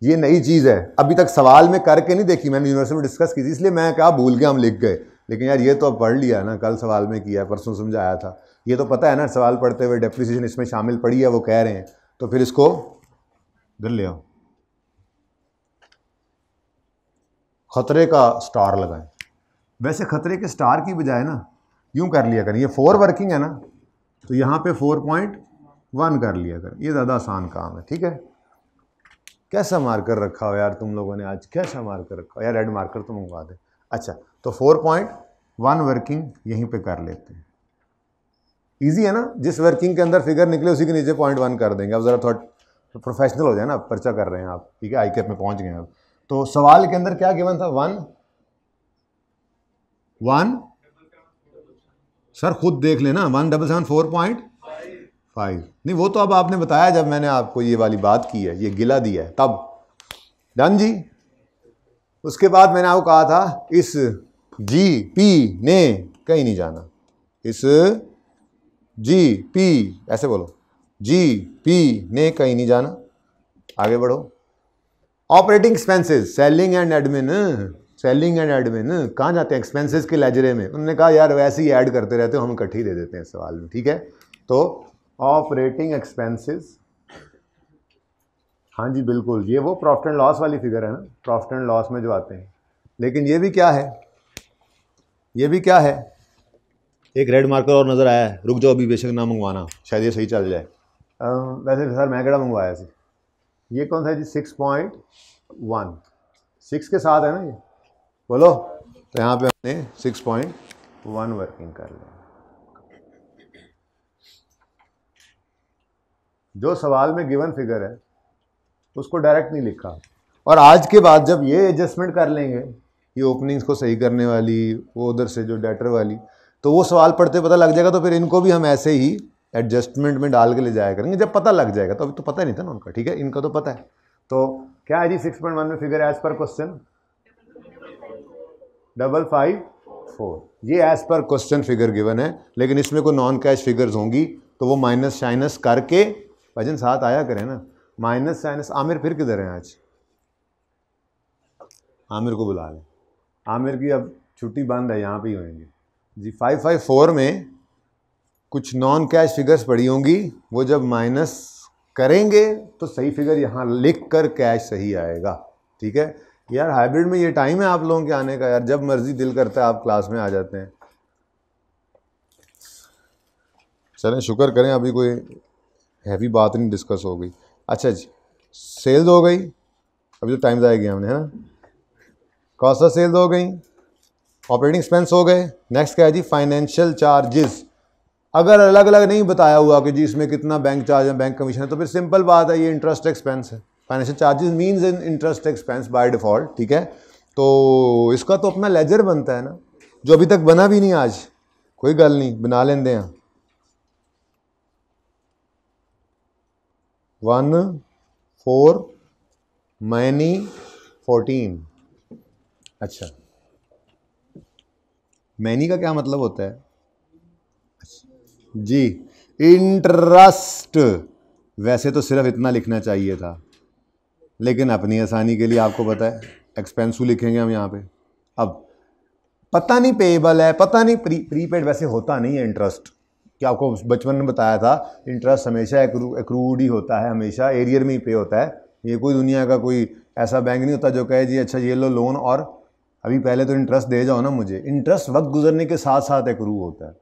ये नई चीज़ है, अभी तक सवाल में करके नहीं देखी, मैंने यूनिवर्सिटी में डिस्कस की थी, इसलिए मैं क्या भूल गया, हम लिख गए, लेकिन यार ये तो अब पढ़ लिया ना, कल सवाल में किया है, परसों समझाया था, ये तो पता है ना, सवाल पढ़ते हुए डेप्रीसिएशन इसमें शामिल पड़ी है, वो कह रहे हैं, तो फिर इसको इधर ले आओ, खतरे का स्टार लगाएं। वैसे खतरे के स्टार की बजाय ना यूं कर लिया करें, ये 4 वर्किंग है ना, तो यहाँ पे 4.1 कर लिया करें, ये ज़्यादा आसान काम है, ठीक है। कैसा मार्कर रखा हो यार तुम लोगों ने आज, कैसा मार्कर रखा हो यार, रेड मार्कर तो मंगवा दे। अच्छा तो 4.1 वर्किंग यहीं पे कर लेते हैं, इजी है ना, जिस वर्किंग के अंदर फिगर निकले उसी के नीचे 0.1 कर देंगे। अब ज़रा थोड़ा प्रोफेशनल हो जाए ना, पर्चा कर रहे हैं आप, ठीक है, ICAP में पहुँच गए हैं अब। तो सवाल के अंदर क्या गिवन था, 1 सर खुद देख लेना, 1774.5 नहीं, वो तो अब आपने बताया जब मैंने आपको ये वाली बात की है, ये गिला दिया है तब। डन जी। उसके बाद मैंने आपको कहा था इस GP ने कहीं नहीं जाना, इस GP ऐसे बोलो, GP ने कहीं नहीं जाना। आगे बढ़ो, operating expenses, selling and admin, selling and admin कहाँ जाते हैं, एक्सपेंसेस के लेजरे में। उन्होंने कहा यार वैसे ही ऐड करते रहते हो, हम इकट्ठी दे देते हैं सवाल में, ठीक है। तो ऑपरेटिंग एक्सपेंसेस, हाँ जी बिल्कुल, ये वो प्रॉफिट एंड लॉस वाली फिगर है ना, प्रॉफिट एंड लॉस में जो आते हैं। लेकिन ये भी क्या है, ये भी क्या है, एक रेड मार्कर और नज़र आया है, रुक जाओ अभी बेशक ना मंगवाना, शायद ये सही चल जाए। वैसे सर मैं केड़ा मंगवाया सी, ये कौन सा है जी, 6.1, 6 के साथ है ना ये, बोलो। तो यहाँ पे हमने 6.1 वर्किंग कर लिया। जो सवाल में गिवन फिगर है उसको डायरेक्ट नहीं लिखा, और आज के बाद जब ये एडजस्टमेंट कर लेंगे, ये ओपनिंग्स को सही करने वाली, वो उधर से जो डेटर वाली, तो वो सवाल पढ़ते पता लग जाएगा, तो फिर इनको भी हम ऐसे ही एडजस्टमेंट में डाल के ले जाया करेंगे जब पता लग जाएगा। तो अभी तो पता नहीं था ना उनका, ठीक है, इनका तो पता है। तो क्या है जी 6.1 में फिगर एज पर क्वेश्चन 554, ये as per question figure given है, लेकिन इसमें कोई नॉन कैश फिगर्स होंगी तो वो माइनस शाइनस करके, भजन साथ आया करें ना, माइनस शाइनस। आमिर फिर किधर है आज, आमिर को बुला लें, आमिर की अब छुट्टी बंद है, यहाँ पे ही होंगे जी। 554 में कुछ नॉन कैश फिगर्स पड़ी होंगी, वो जब माइनस करेंगे तो सही फिगर यहाँ लिख कर कैश सही आएगा। ठीक है यार, हाइब्रिड में ये टाइम है आप लोगों के आने का यार, जब मर्जी दिल करता है आप क्लास में आ जाते हैं। चलें शुक्र करें अभी कोई हैवी बात नहीं डिस्कस हो गई। अच्छा जी, सेल्स हो गई, अभी तो टाइम जाएगी हमने, है ना। कॉस्ट ऑफ सेल्स हो गई, ऑपरेटिंग एक्सपेंस हो गए। नेक्स्ट क्या है जी, फाइनेंशियल चार्जेस। अगर अलग अलग नहीं बताया हुआ कि जी इसमें कितना बैंक चार्ज है, बैंक कमीशन है, तो फिर सिंपल बात है, ये इंटरेस्ट एक्सपेंस है। Financial charges means in interest expense by default. ठीक है, तो इसका तो अपना लेजर बनता है ना, जो अभी तक बना भी नहीं आज। कोई गल नहीं, बना लेंदे हैं। 1 4 मैनी 14। अच्छा, मैनी का क्या मतलब होता है जी, इंटरेस्ट। वैसे तो सिर्फ इतना लिखना चाहिए था, लेकिन अपनी आसानी के लिए आपको पता है एक्सपेंसू लिखेंगे हम यहाँ पे। अब पता नहीं पेएबल है, पता नहीं प्रीपेड वैसे होता नहीं है इंटरेस्ट, क्या आपको बचपन में बताया था, इंटरेस्ट हमेशा एक्रूड ही होता है, हमेशा एरियर में ही पे होता है। ये कोई दुनिया का कोई ऐसा बैंक नहीं होता जो कहे जी अच्छा ये लो लोन और अभी पहले तो इंटरेस्ट दे जाओ ना मुझे। इंटरेस्ट वक्त गुजरने के साथ साथ एक्रू होता है।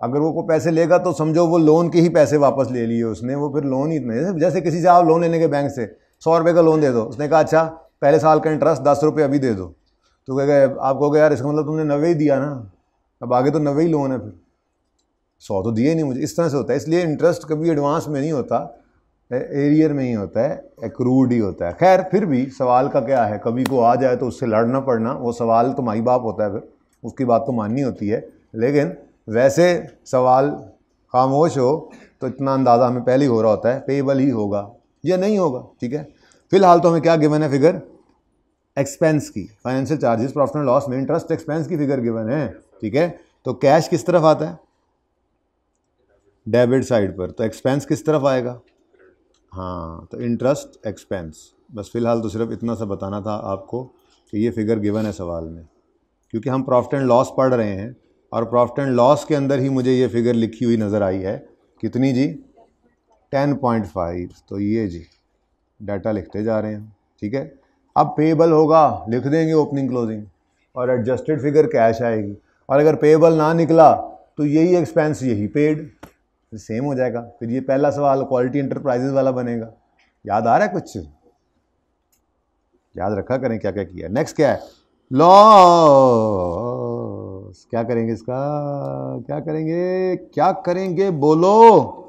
अगर वो को पैसे लेगा तो समझो वो लोन के ही पैसे वापस ले लिए उसने, वो फिर लोन ही इतने, जैसे किसी से आप लोन लेने के बैंक से 100 रुपये का लोन दे दो, उसने कहा अच्छा पहले साल का इंटरेस्ट 10 रुपये अभी दे दो, तो कहेगा आप कहोगे यार इसका मतलब तुमने 90 ही दिया ना, अब आगे तो 90 ही लोन है, फिर 100 तो दिए नहीं मुझे। इस तरह से होता है, इसलिए इंटरेस्ट कभी एडवांस में नहीं होता, एरियर में ही होता है, एक्रूड ही होता है। खैर फिर भी सवाल का क्या है, कभी को आ जाए तो उससे लड़ना पड़ना, वो सवाल तो माई बाप होता है, फिर उसकी बात तो माननी होती है। लेकिन वैसे सवाल खामोश हो तो इतना अंदाज़ा हमें पहले ही हो रहा होता है पेएबल ही होगा या नहीं होगा। ठीक है, फिलहाल तो हमें क्या गिवन है फिगर, एक्सपेंस की, financial charges profit and loss में इंटरेस्ट एक्सपेंस की फिगर गिवन है। ठीक है, तो कैश किस तरफ आता है, डेबिट साइड पर, तो एक्सपेंस किस तरफ आएगा, हाँ तो इंटरेस्ट एक्सपेंस। बस फिलहाल तो सिर्फ इतना सा बताना था आपको कि ये फिगर गिवन है सवाल में, क्योंकि हम प्रॉफिट एंड लॉस पढ़ रहे हैं और प्रॉफिट एंड लॉस के अंदर ही मुझे ये फिगर लिखी हुई नज़र आई है। कितनी जी, 10.5। तो ये जी डाटा लिखते जा रहे हैं। ठीक है, अब पेएबल होगा लिख देंगे ओपनिंग क्लोजिंग, और एडजस्टेड फिगर कैश आएगी, और अगर पेएबल ना निकला तो यही एक्सपेंस यही पेड, सेम हो जाएगा। फिर ये पहला सवाल क्वालिटी एंटरप्राइजेज वाला बनेगा। याद आ रहा है कुछ, याद रखा करें क्या क्या किया। नेक्स्ट क्या है, लॉस। क्या करेंगे इसका, क्या करेंगे, क्या करेंगे बोलो।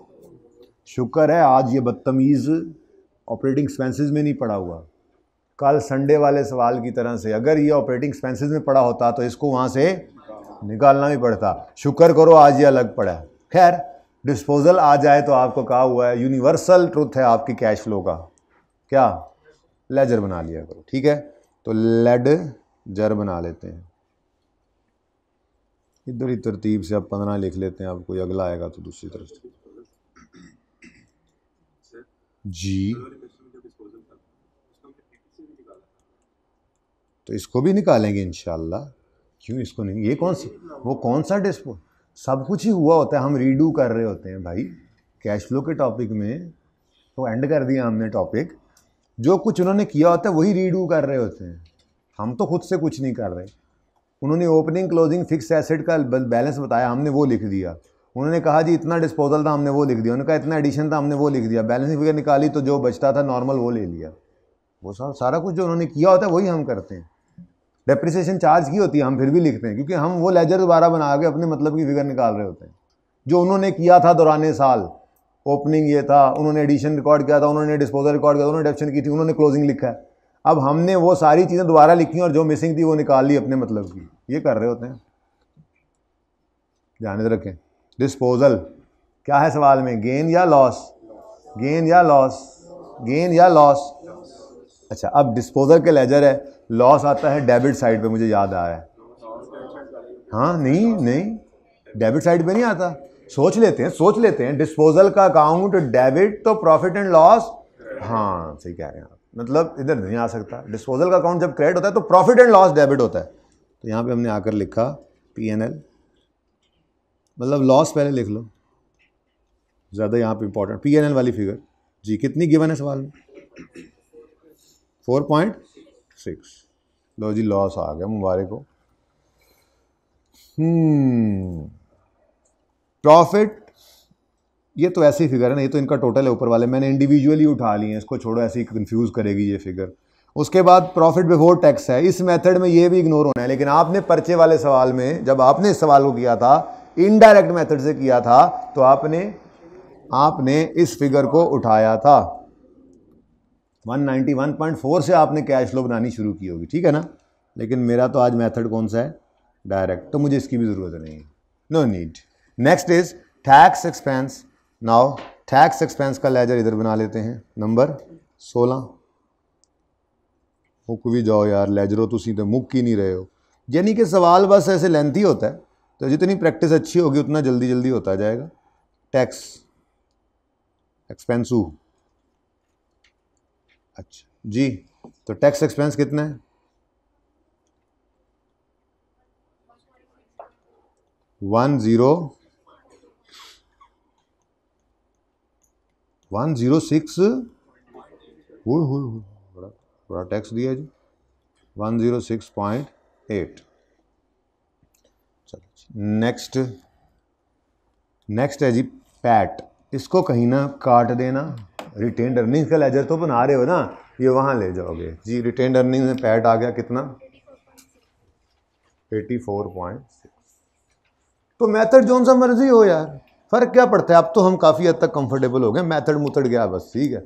शुक्र है आज ये बदतमीज ऑपरेटिंग एक्सपेंसेस में नहीं पड़ा हुआ, कल संडे वाले सवाल की तरह से अगर ये ऑपरेटिंग एक्सपेंसेस में पड़ा होता तो इसको वहां से निकालना भी पड़ता। शुक्र करो आज ये अलग पड़ा है। खैर डिस्पोजल आ जाए तो आपको कहा हुआ है यूनिवर्सल ट्रुथ है आपकी कैश फ्लो का, क्या लेजर बना लिया करो। ठीक है, तो लेडजर बना लेते हैं, इधर ही तरतीब से अब 15 लिख लेते हैं, अब कोई अगला आएगा तो दूसरी तरफ से जी। तो इसको भी निकालेंगे इंशाल्लाह, क्यों इसको नहीं, ये कौन सी, वो कौन सा डिस्पो, सब कुछ ही हुआ होता है, हम रीडू कर रहे होते हैं भाई कैश फ्लो के टॉपिक में। तो एंड कर दिया हमने टॉपिक, जो कुछ उन्होंने किया होता है वही रीडू कर रहे होते हैं, हम तो खुद से कुछ नहीं कर रहे। उन्होंने ओपनिंग क्लोजिंग फिक्स एसेट का बैलेंस बताया, हमने वो लिख दिया। उन्होंने कहा जी इतना डिस्पोजल था, हमने वो लिख दिया। उन्होंने कहा इतना एडिशन था, हमने वो लिख दिया। बैलेंसिंग फिगर निकाली तो जो बचता था नॉर्मल वो ले लिया। वो सारा कुछ जो उन्होंने किया होता है वही हम करते हैं। डेप्रिसिएशन चार्ज की होती है, हम फिर भी लिखते हैं, क्योंकि हम वो लेजर दोबारा बना के अपने मतलब की फिगर निकाल रहे होते हैं। जो उन्होंने किया था दौरान साल, ओपनिंग ये था, उन्होंने एडिशन रिकॉर्ड किया था, उन्होंने डिस्पोजल रिकॉर्ड किया था, उन्होंने डेप्शन की थी, उन्होंने क्लोजिंग लिखा है। अब हमने वो सारी चीज़ें दोबारा लिखी और जो मिसिंग थी वो निकाल ली अपने मतलब की। ये कर रहे होते हैं, ध्यान रखें। डिस्पोजल क्या है सवाल में, गेन या लॉस, गेन या लॉस, गेन या लॉस। अच्छा, अब डिस्पोजल के लेजर है, लॉस आता है डेबिट साइड पे, मुझे याद आ रहा है। हाँ नहीं डेबिट साइड पे नहीं आता, सोच लेते हैं डिस्पोजल का अकाउंट डेबिट तो प्रॉफिट एंड लॉस, हाँ सही कह रहे हैं आप, मतलब इधर नहीं आ सकता। डिस्पोजल का अकाउंट जब क्रेडिट होता है तो प्रॉफिट एंड लॉस डेबिट होता है, तो यहाँ पे हमने आकर लिखा P&L, मतलब लॉस पहले लिख लो, ज़्यादा यहाँ पे इंपॉर्टेंट P&L वाली फिगर। जी कितनी गिवन है सवाल में? 4.6। लो जी लॉस आ गया, मुबारक हो। प्रॉफिट, ये तो ऐसी फिगर है ना, ये तो इनका टोटल है ऊपर वाले, मैंने इंडिविजुअली उठा लिए हैं, इसको छोड़ो, ऐसे ही कंफ्यूज करेगी ये फिगर। उसके बाद प्रॉफिट बिफोर टैक्स है, इस मेथड में ये भी इग्नोर होना है, लेकिन आपने पर्चे वाले सवाल में जब आपने इस सवाल को किया था इनडायरेक्ट मेथड से किया था तो आपने इस फिगर को उठाया था 191.4 से आपने कैश फ्लो बनानी शुरू की होगी, ठीक है ना। लेकिन मेरा तो आज मेथड कौन सा है? डायरेक्ट, तो मुझे इसकी भी ज़रूरत नहीं है, no need. Next is tax expense. Now tax expense का लेजर इधर बना लेते हैं, नंबर 16। मुक भी जाओ यार, लेजरो तुसी तो मुक ही नहीं रहे हो। यानी कि सवाल बस ऐसे लेंथी होता है, तो जितनी प्रैक्टिस अच्छी होगी उतना जल्दी जल्दी होता जाएगा। टैक्स एक्सपेंसू, अच्छा जी, तो टैक्स एक्सपेंस कितना है? 106, बड़ा टैक्स दिया जी, 106.8। चलो नेक्स्ट है जी पैट। इसको कहीं ना काट देना, रिटेन्ड अर्निंग्स का लेजर तो बना रहे हो ना, ये वहां ले जाओगे जी। रिटेन्ड अर्निंग्स में पैट आ गया कितना? 84.6। तो मेथड जोन सा मर्जी हो यार, फर्क क्या पड़ता है? अब तो हम काफ़ी हद तक कंफर्टेबल हो गए, मेथड मुथड़ गया बस, ठीक है।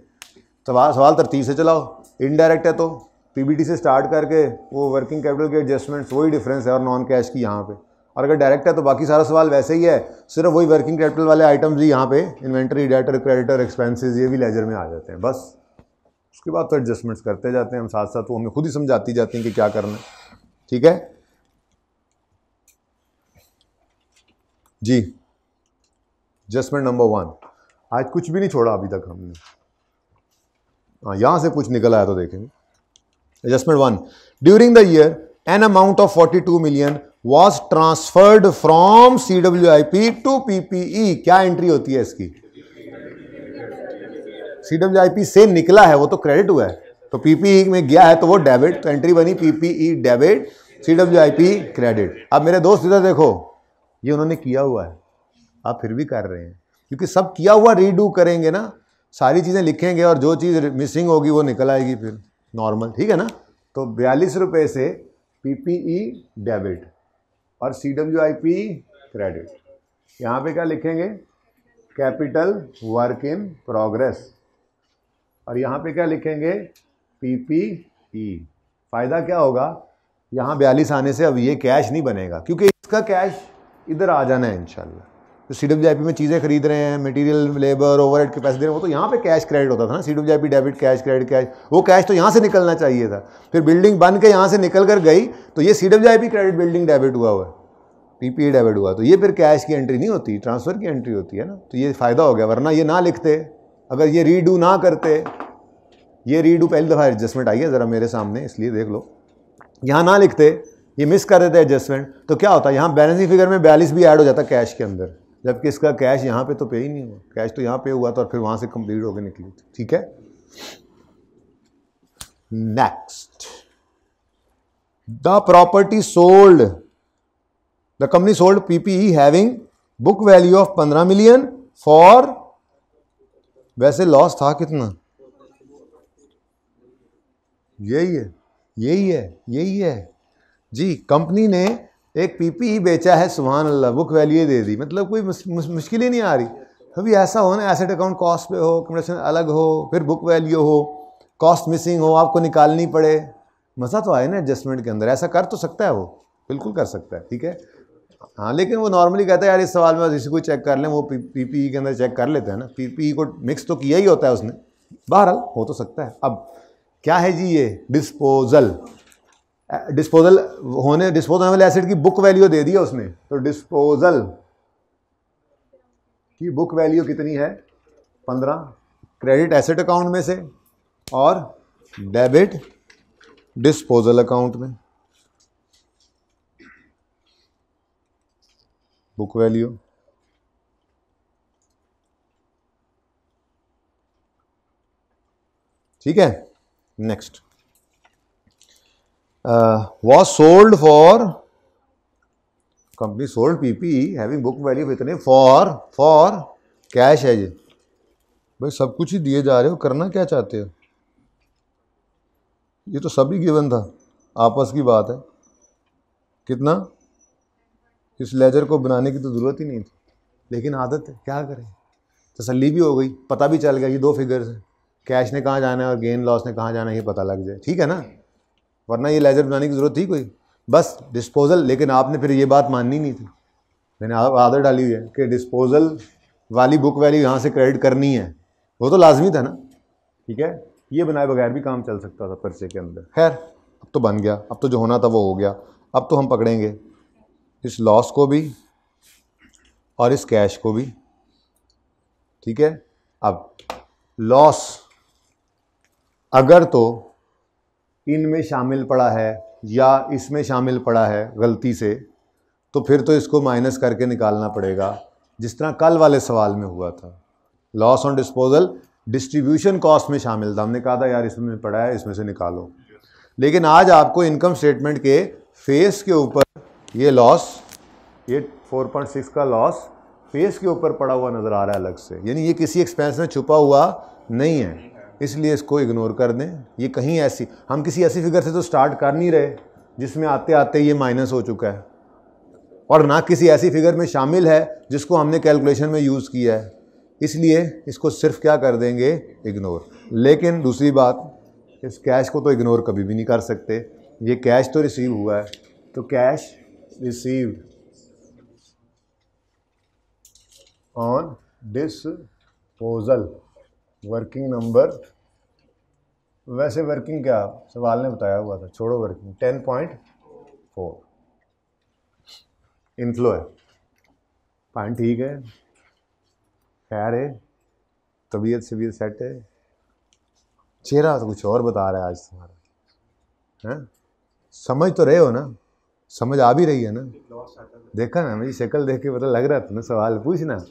सवाल तरतीब से चलाओ, इनडायरेक्ट है तो पीबीटी से स्टार्ट करके वो वर्किंग कैपिटल के एडजस्टमेंट्स, वही डिफरेंस है और नॉन कैश की यहाँ पे। और अगर डायरेक्ट है तो बाकी सारा सवाल वैसे ही है, सिर्फ वही वर्किंग कैपिटल वाले आइटम्स ही यहाँ पे इन्वेंटरी, डेटर, क्रेडिटर, एक्सपेंसेस, ये भी लेजर में आ जाते हैं बस। उसके बाद तो एडजस्टमेंट्स करते जाते हैं हम साथ साथ, वो हमें खुद ही समझाती जाती हैं कि क्या करना है, ठीक है जी। एडजस्टमेंट नंबर 1, आज कुछ भी नहीं छोड़ा अभी तक हमने। हाँ, यहां से कुछ निकल आया तो देखेंगे। Adjustment 1, during the year an amount of 42 million was transferred from CWIP to PPE। क्या एंट्री होती है इसकी? CWIP से निकला है वो तो क्रेडिट हुआ है, तो PPE में गया है तो वो डेबिट, तो एंट्री बनी PPE डेबिट, CWIP क्रेडिट। अब मेरे दोस्त इधर देखो, ये उन्होंने किया हुआ है, आप फिर भी कर रहे हैं, क्योंकि सब किया हुआ रीडू करेंगे ना, सारी चीज़ें लिखेंगे और जो चीज़ मिसिंग होगी वो निकल आएगी फिर नॉर्मल, ठीक है ना। तो 42 रुपये से PPE डेबिट और CWIP क्रेडिट। यहाँ पे क्या लिखेंगे? Capital work in progress. और यहाँ पे क्या लिखेंगे? PPE। फ़ायदा क्या होगा? यहाँ 42 आने से अब ये कैश नहीं बनेगा, क्योंकि इसका कैश इधर आ जाना है इंशाल्लाह। तो CWIP में चीज़ें खरीद रहे हैं, मटेरियल, लेबर, ओवरहेड के पैसे दे रहे हैं, वो तो यहाँ पे कैश क्रेडिट होता था ना, CWIP debit, cash credit, cash, वो कैश तो यहाँ से निकलना चाहिए था। फिर बिल्डिंग बन के यहाँ से निकल कर गई तो ये CWIP क्रेडिट, बिल्डिंग डेबिट हुआ है, PPE डेबिट हुआ, तो ये फिर कैश की एंट्री नहीं होती, ट्रांसफ़र की एंट्री होती है ना। तो ये फ़ायदा हो गया, वरना ये ना लिखते, अगर ये रीडू ना करते, ये रीडू पहली दफ़ा एडजस्टमेंट आई है ज़रा मेरे सामने, इसलिए देख लो, यहाँ ना लिखते, ये मिस कर देते एडजस्टमेंट, तो क्या होता है यहाँ बैलेंसिंग फिगर में 42 भी ऐड हो जाता कैश के अंदर, जबकि इसका कैश यहाँ पे तो पे ही नहीं हुआ, कैश तो यहाँ पे हुआ था और फिर वहाँ से कंप्लीट होकर निकली थी, ठीक है। Next, the property sold, the company sold PPE having book value of 15 million for, वैसे लॉस था कितना? यही है जी। कंपनी ने एक PPE बेचा है, सुभान अल्लाह, बुक वैल्यू दे दी, मतलब कोई मुश्किल ही नहीं आ रही। कभी ऐसा हो ना, एसेट अकाउंट कॉस्ट पे हो, कमीशन अलग हो, फिर बुक वैल्यू हो, कॉस्ट मिसिंग हो, आपको निकालनी पड़े, मज़ा तो आए ना एडजस्टमेंट के अंदर। ऐसा कर तो सकता है वो, बिल्कुल कर सकता है, ठीक है। हाँ, लेकिन वो नॉर्मली कहता है यार इस सवाल में जिसे कोई चेक कर लें, वो PPE के अंदर चेक कर लेते हैं ना, PPE को मिक्स तो किया ही होता है उसने, बहरहाल हो तो सकता है। अब क्या है जी ये? डिस्पोजल होने वाले एसेट की बुक वैल्यू दे दिया उसने, तो डिस्पोजल की बुक वैल्यू कितनी है? 15, क्रेडिट एसेट अकाउंट में से और डेबिट डिस्पोजल अकाउंट में। बुक वैल्यू, ठीक है। Next, was sold for, company sold PP having book value इतने फॉर कैश है। ये भाई सब कुछ ही दिए जा रहे हो, करना क्या चाहते हो? ये तो सभी गिवन था, आपस की बात है। कितना? इस लेजर को बनाने की तो ज़रूरत ही नहीं थी, लेकिन आदत है, क्या करें। तसल्ली भी हो गई, पता भी चल गया ये दो फिगर्स है, कैश ने कहाँ जाना है और गेन लॉस ने कहाँ जाना है, ये पता लग जाए, ठीक है ना। वरना ये लेजर बनाने की ज़रूरत थी कोई? बस डिस्पोजल। लेकिन आपने फिर ये बात माननी नहीं थी, मैंने आदत डाली हुई है कि डिस्पोजल वाली बुक वैल्यू यहाँ से क्रेडिट करनी है, वो तो लाजमी था ना, ठीक है। ये बनाए बगैर भी काम चल सकता था पर्चे के अंदर। खैर अब तो बन गया, अब तो जो होना था वो हो गया। अब तो हम पकड़ेंगे इस लॉस को भी और इस कैश को भी, ठीक है। अब लॉस अगर तो इनमें शामिल पड़ा है या इसमें शामिल पड़ा है गलती से, तो फिर तो इसको माइनस करके निकालना पड़ेगा, जिस तरह कल वाले सवाल में हुआ था। Loss on disposal distribution cost में शामिल था, हमने कहा था यार इसमें पड़ा है, इसमें से निकालो। लेकिन आज आपको इनकम स्टेटमेंट के फेस के ऊपर ये लॉस, ये 4.6 का लॉस फेस के ऊपर पड़ा हुआ नज़र आ रहा है अलग से, यानी ये किसी एक्सपेंस में छुपा हुआ नहीं है, इसलिए इसको इग्नोर कर दें। ये कहीं ऐसी, हम किसी ऐसी फिगर से तो स्टार्ट कर नहीं रहे जिसमें आते आते ये माइनस हो चुका है, और ना किसी ऐसी फिगर में शामिल है जिसको हमने कैलकुलेशन में यूज़ किया है, इसलिए इसको सिर्फ क्या कर देंगे, इग्नोर। लेकिन दूसरी बात, इस कैश को तो इग्नोर कभी भी नहीं कर सकते, ये कैश तो रिसीव हुआ है, तो cash received on disposal working number, वैसे वर्किंग क्या सवाल ने बताया हुआ था, छोड़ो वर्किंग, 10.4 इनफ्लो है, पॉइंट ठीक है, खैर है, तबीयत शबीयत सेट है, चेहरा तो कुछ और बता रहा है आज तुम्हारा, हैं? समझ तो रहे हो ना, समझ आ भी रही है ना, देखा ना, मेरी शक्ल देख के पता लग रहा था ना, सवाल पूछना।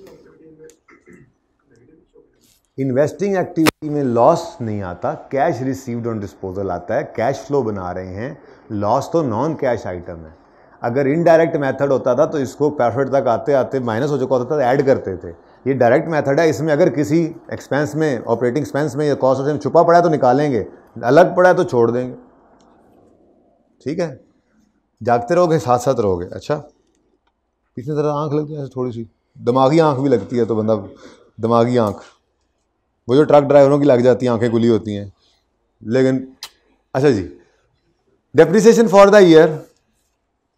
इन्वेस्टिंग एक्टिविटी में लॉस नहीं आता, कैश रिसीव्ड ऑन डिस्पोजल आता है, कैश फ्लो बना रहे हैं, लॉस तो नॉन कैश आइटम है। अगर इनडायरेक्ट मेथड होता था तो इसको प्रॉफिट तक आते आते माइनस हो चुका होता था, ऐड करते थे। ये डायरेक्ट मेथड है, इसमें अगर किसी एक्सपेंस में, ऑपरेटिंग एक्सपेंस में या कॉस्ट में छुपा पड़ा है तो निकालेंगे, अलग पड़ा है तो छोड़ देंगे, ठीक है। जागते रहोगे, साथ साथ रहोगे। अच्छा, पीछे ज़रा आँख लगती है थोड़ी सी, दिमागी आँख भी लगती है तो बंदा, दिमागी आँख वो जो ट्रक ड्राइवरों की लग जाती हैं, आँखें खुली होती हैं। लेकिन अच्छा जी, depreciation for the year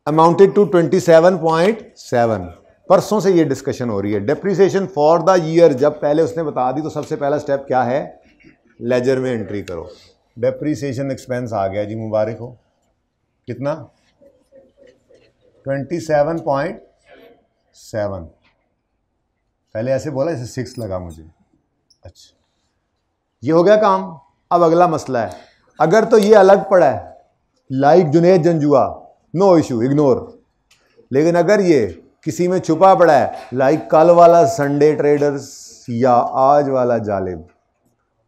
amounted to 27.7। परसों से ये डिस्कशन हो रही है, डेप्रिसिएशन फॉर द ईयर जब पहले उसने बता दी तो सबसे पहला स्टेप क्या है, लेजर में एंट्री करो। डेप्रिसिएशन एक्सपेंस आ गया जी, मुबारक हो। कितना? 27.7। पहले ऐसे बोला, जैसे 6 लगा मुझे। अच्छा, ये हो गया काम। अब अगला मसला है, अगर तो ये अलग पड़ा है, like Junaid Janjua, no issue, ignore. लेकिन अगर ये किसी में छुपा पड़ा है, लाइक कल वाला संडे ट्रेडर्स या आज वाला जालिब,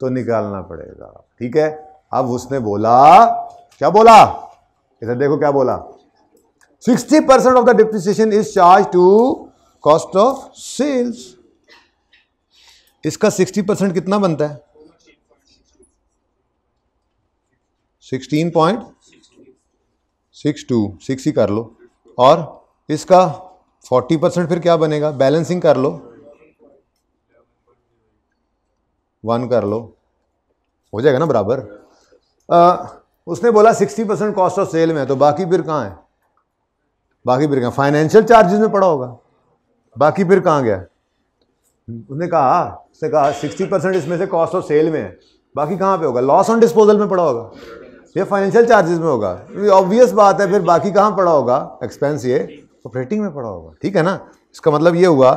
तो निकालना पड़ेगा, ठीक है। अब उसने बोला, क्या बोला, इधर देखो क्या बोला, 60% of the depreciation is charge to cost of sales. इसका 60% कितना बनता है? 16.62, 6 ही कर लो। और इसका 40% फिर क्या बनेगा, बैलेंसिंग कर लो, 1 कर लो, हो जाएगा ना बराबर। उसने बोला 60% कॉस्ट ऑफ सेल में, तो बाकी फिर कहाँ है, बाकी फिर कहाँ, फाइनेंशियल चार्जेस में पड़ा होगा, बाकी फिर कहाँ गया। उसने कहा 60% इसमें से कॉस्ट ऑफ सेल में है, बाकी कहाँ पे होगा, लॉस ऑन डिस्पोजल में पड़ा होगा, ये फाइनेंशियल चार्जेस में होगा, ऑब्वियस बात है। फिर बाकी कहाँ पड़ा होगा, एक्सपेंस ये ऑपरेटिंग में पड़ा होगा, ठीक है ना। इसका मतलब ये हुआ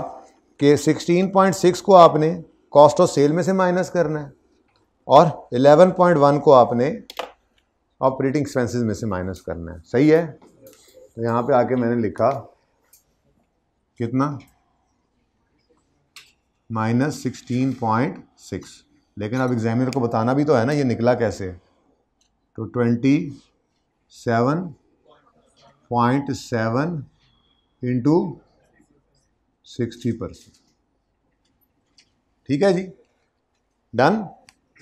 कि 16.6 को आपने कॉस्ट ऑफ सेल में से माइनस करना है और 11.1 को आपने ऑपरेटिंग एक्सपेंसेस में से माइनस करना है, सही है। तो यहाँ पे आके मैंने लिखा कितना, -16.6। लेकिन अब एग्जामिनर को बताना भी तो है ना ये निकला कैसे। तो 27.7 इंटू 60%। ठीक है जी, डन।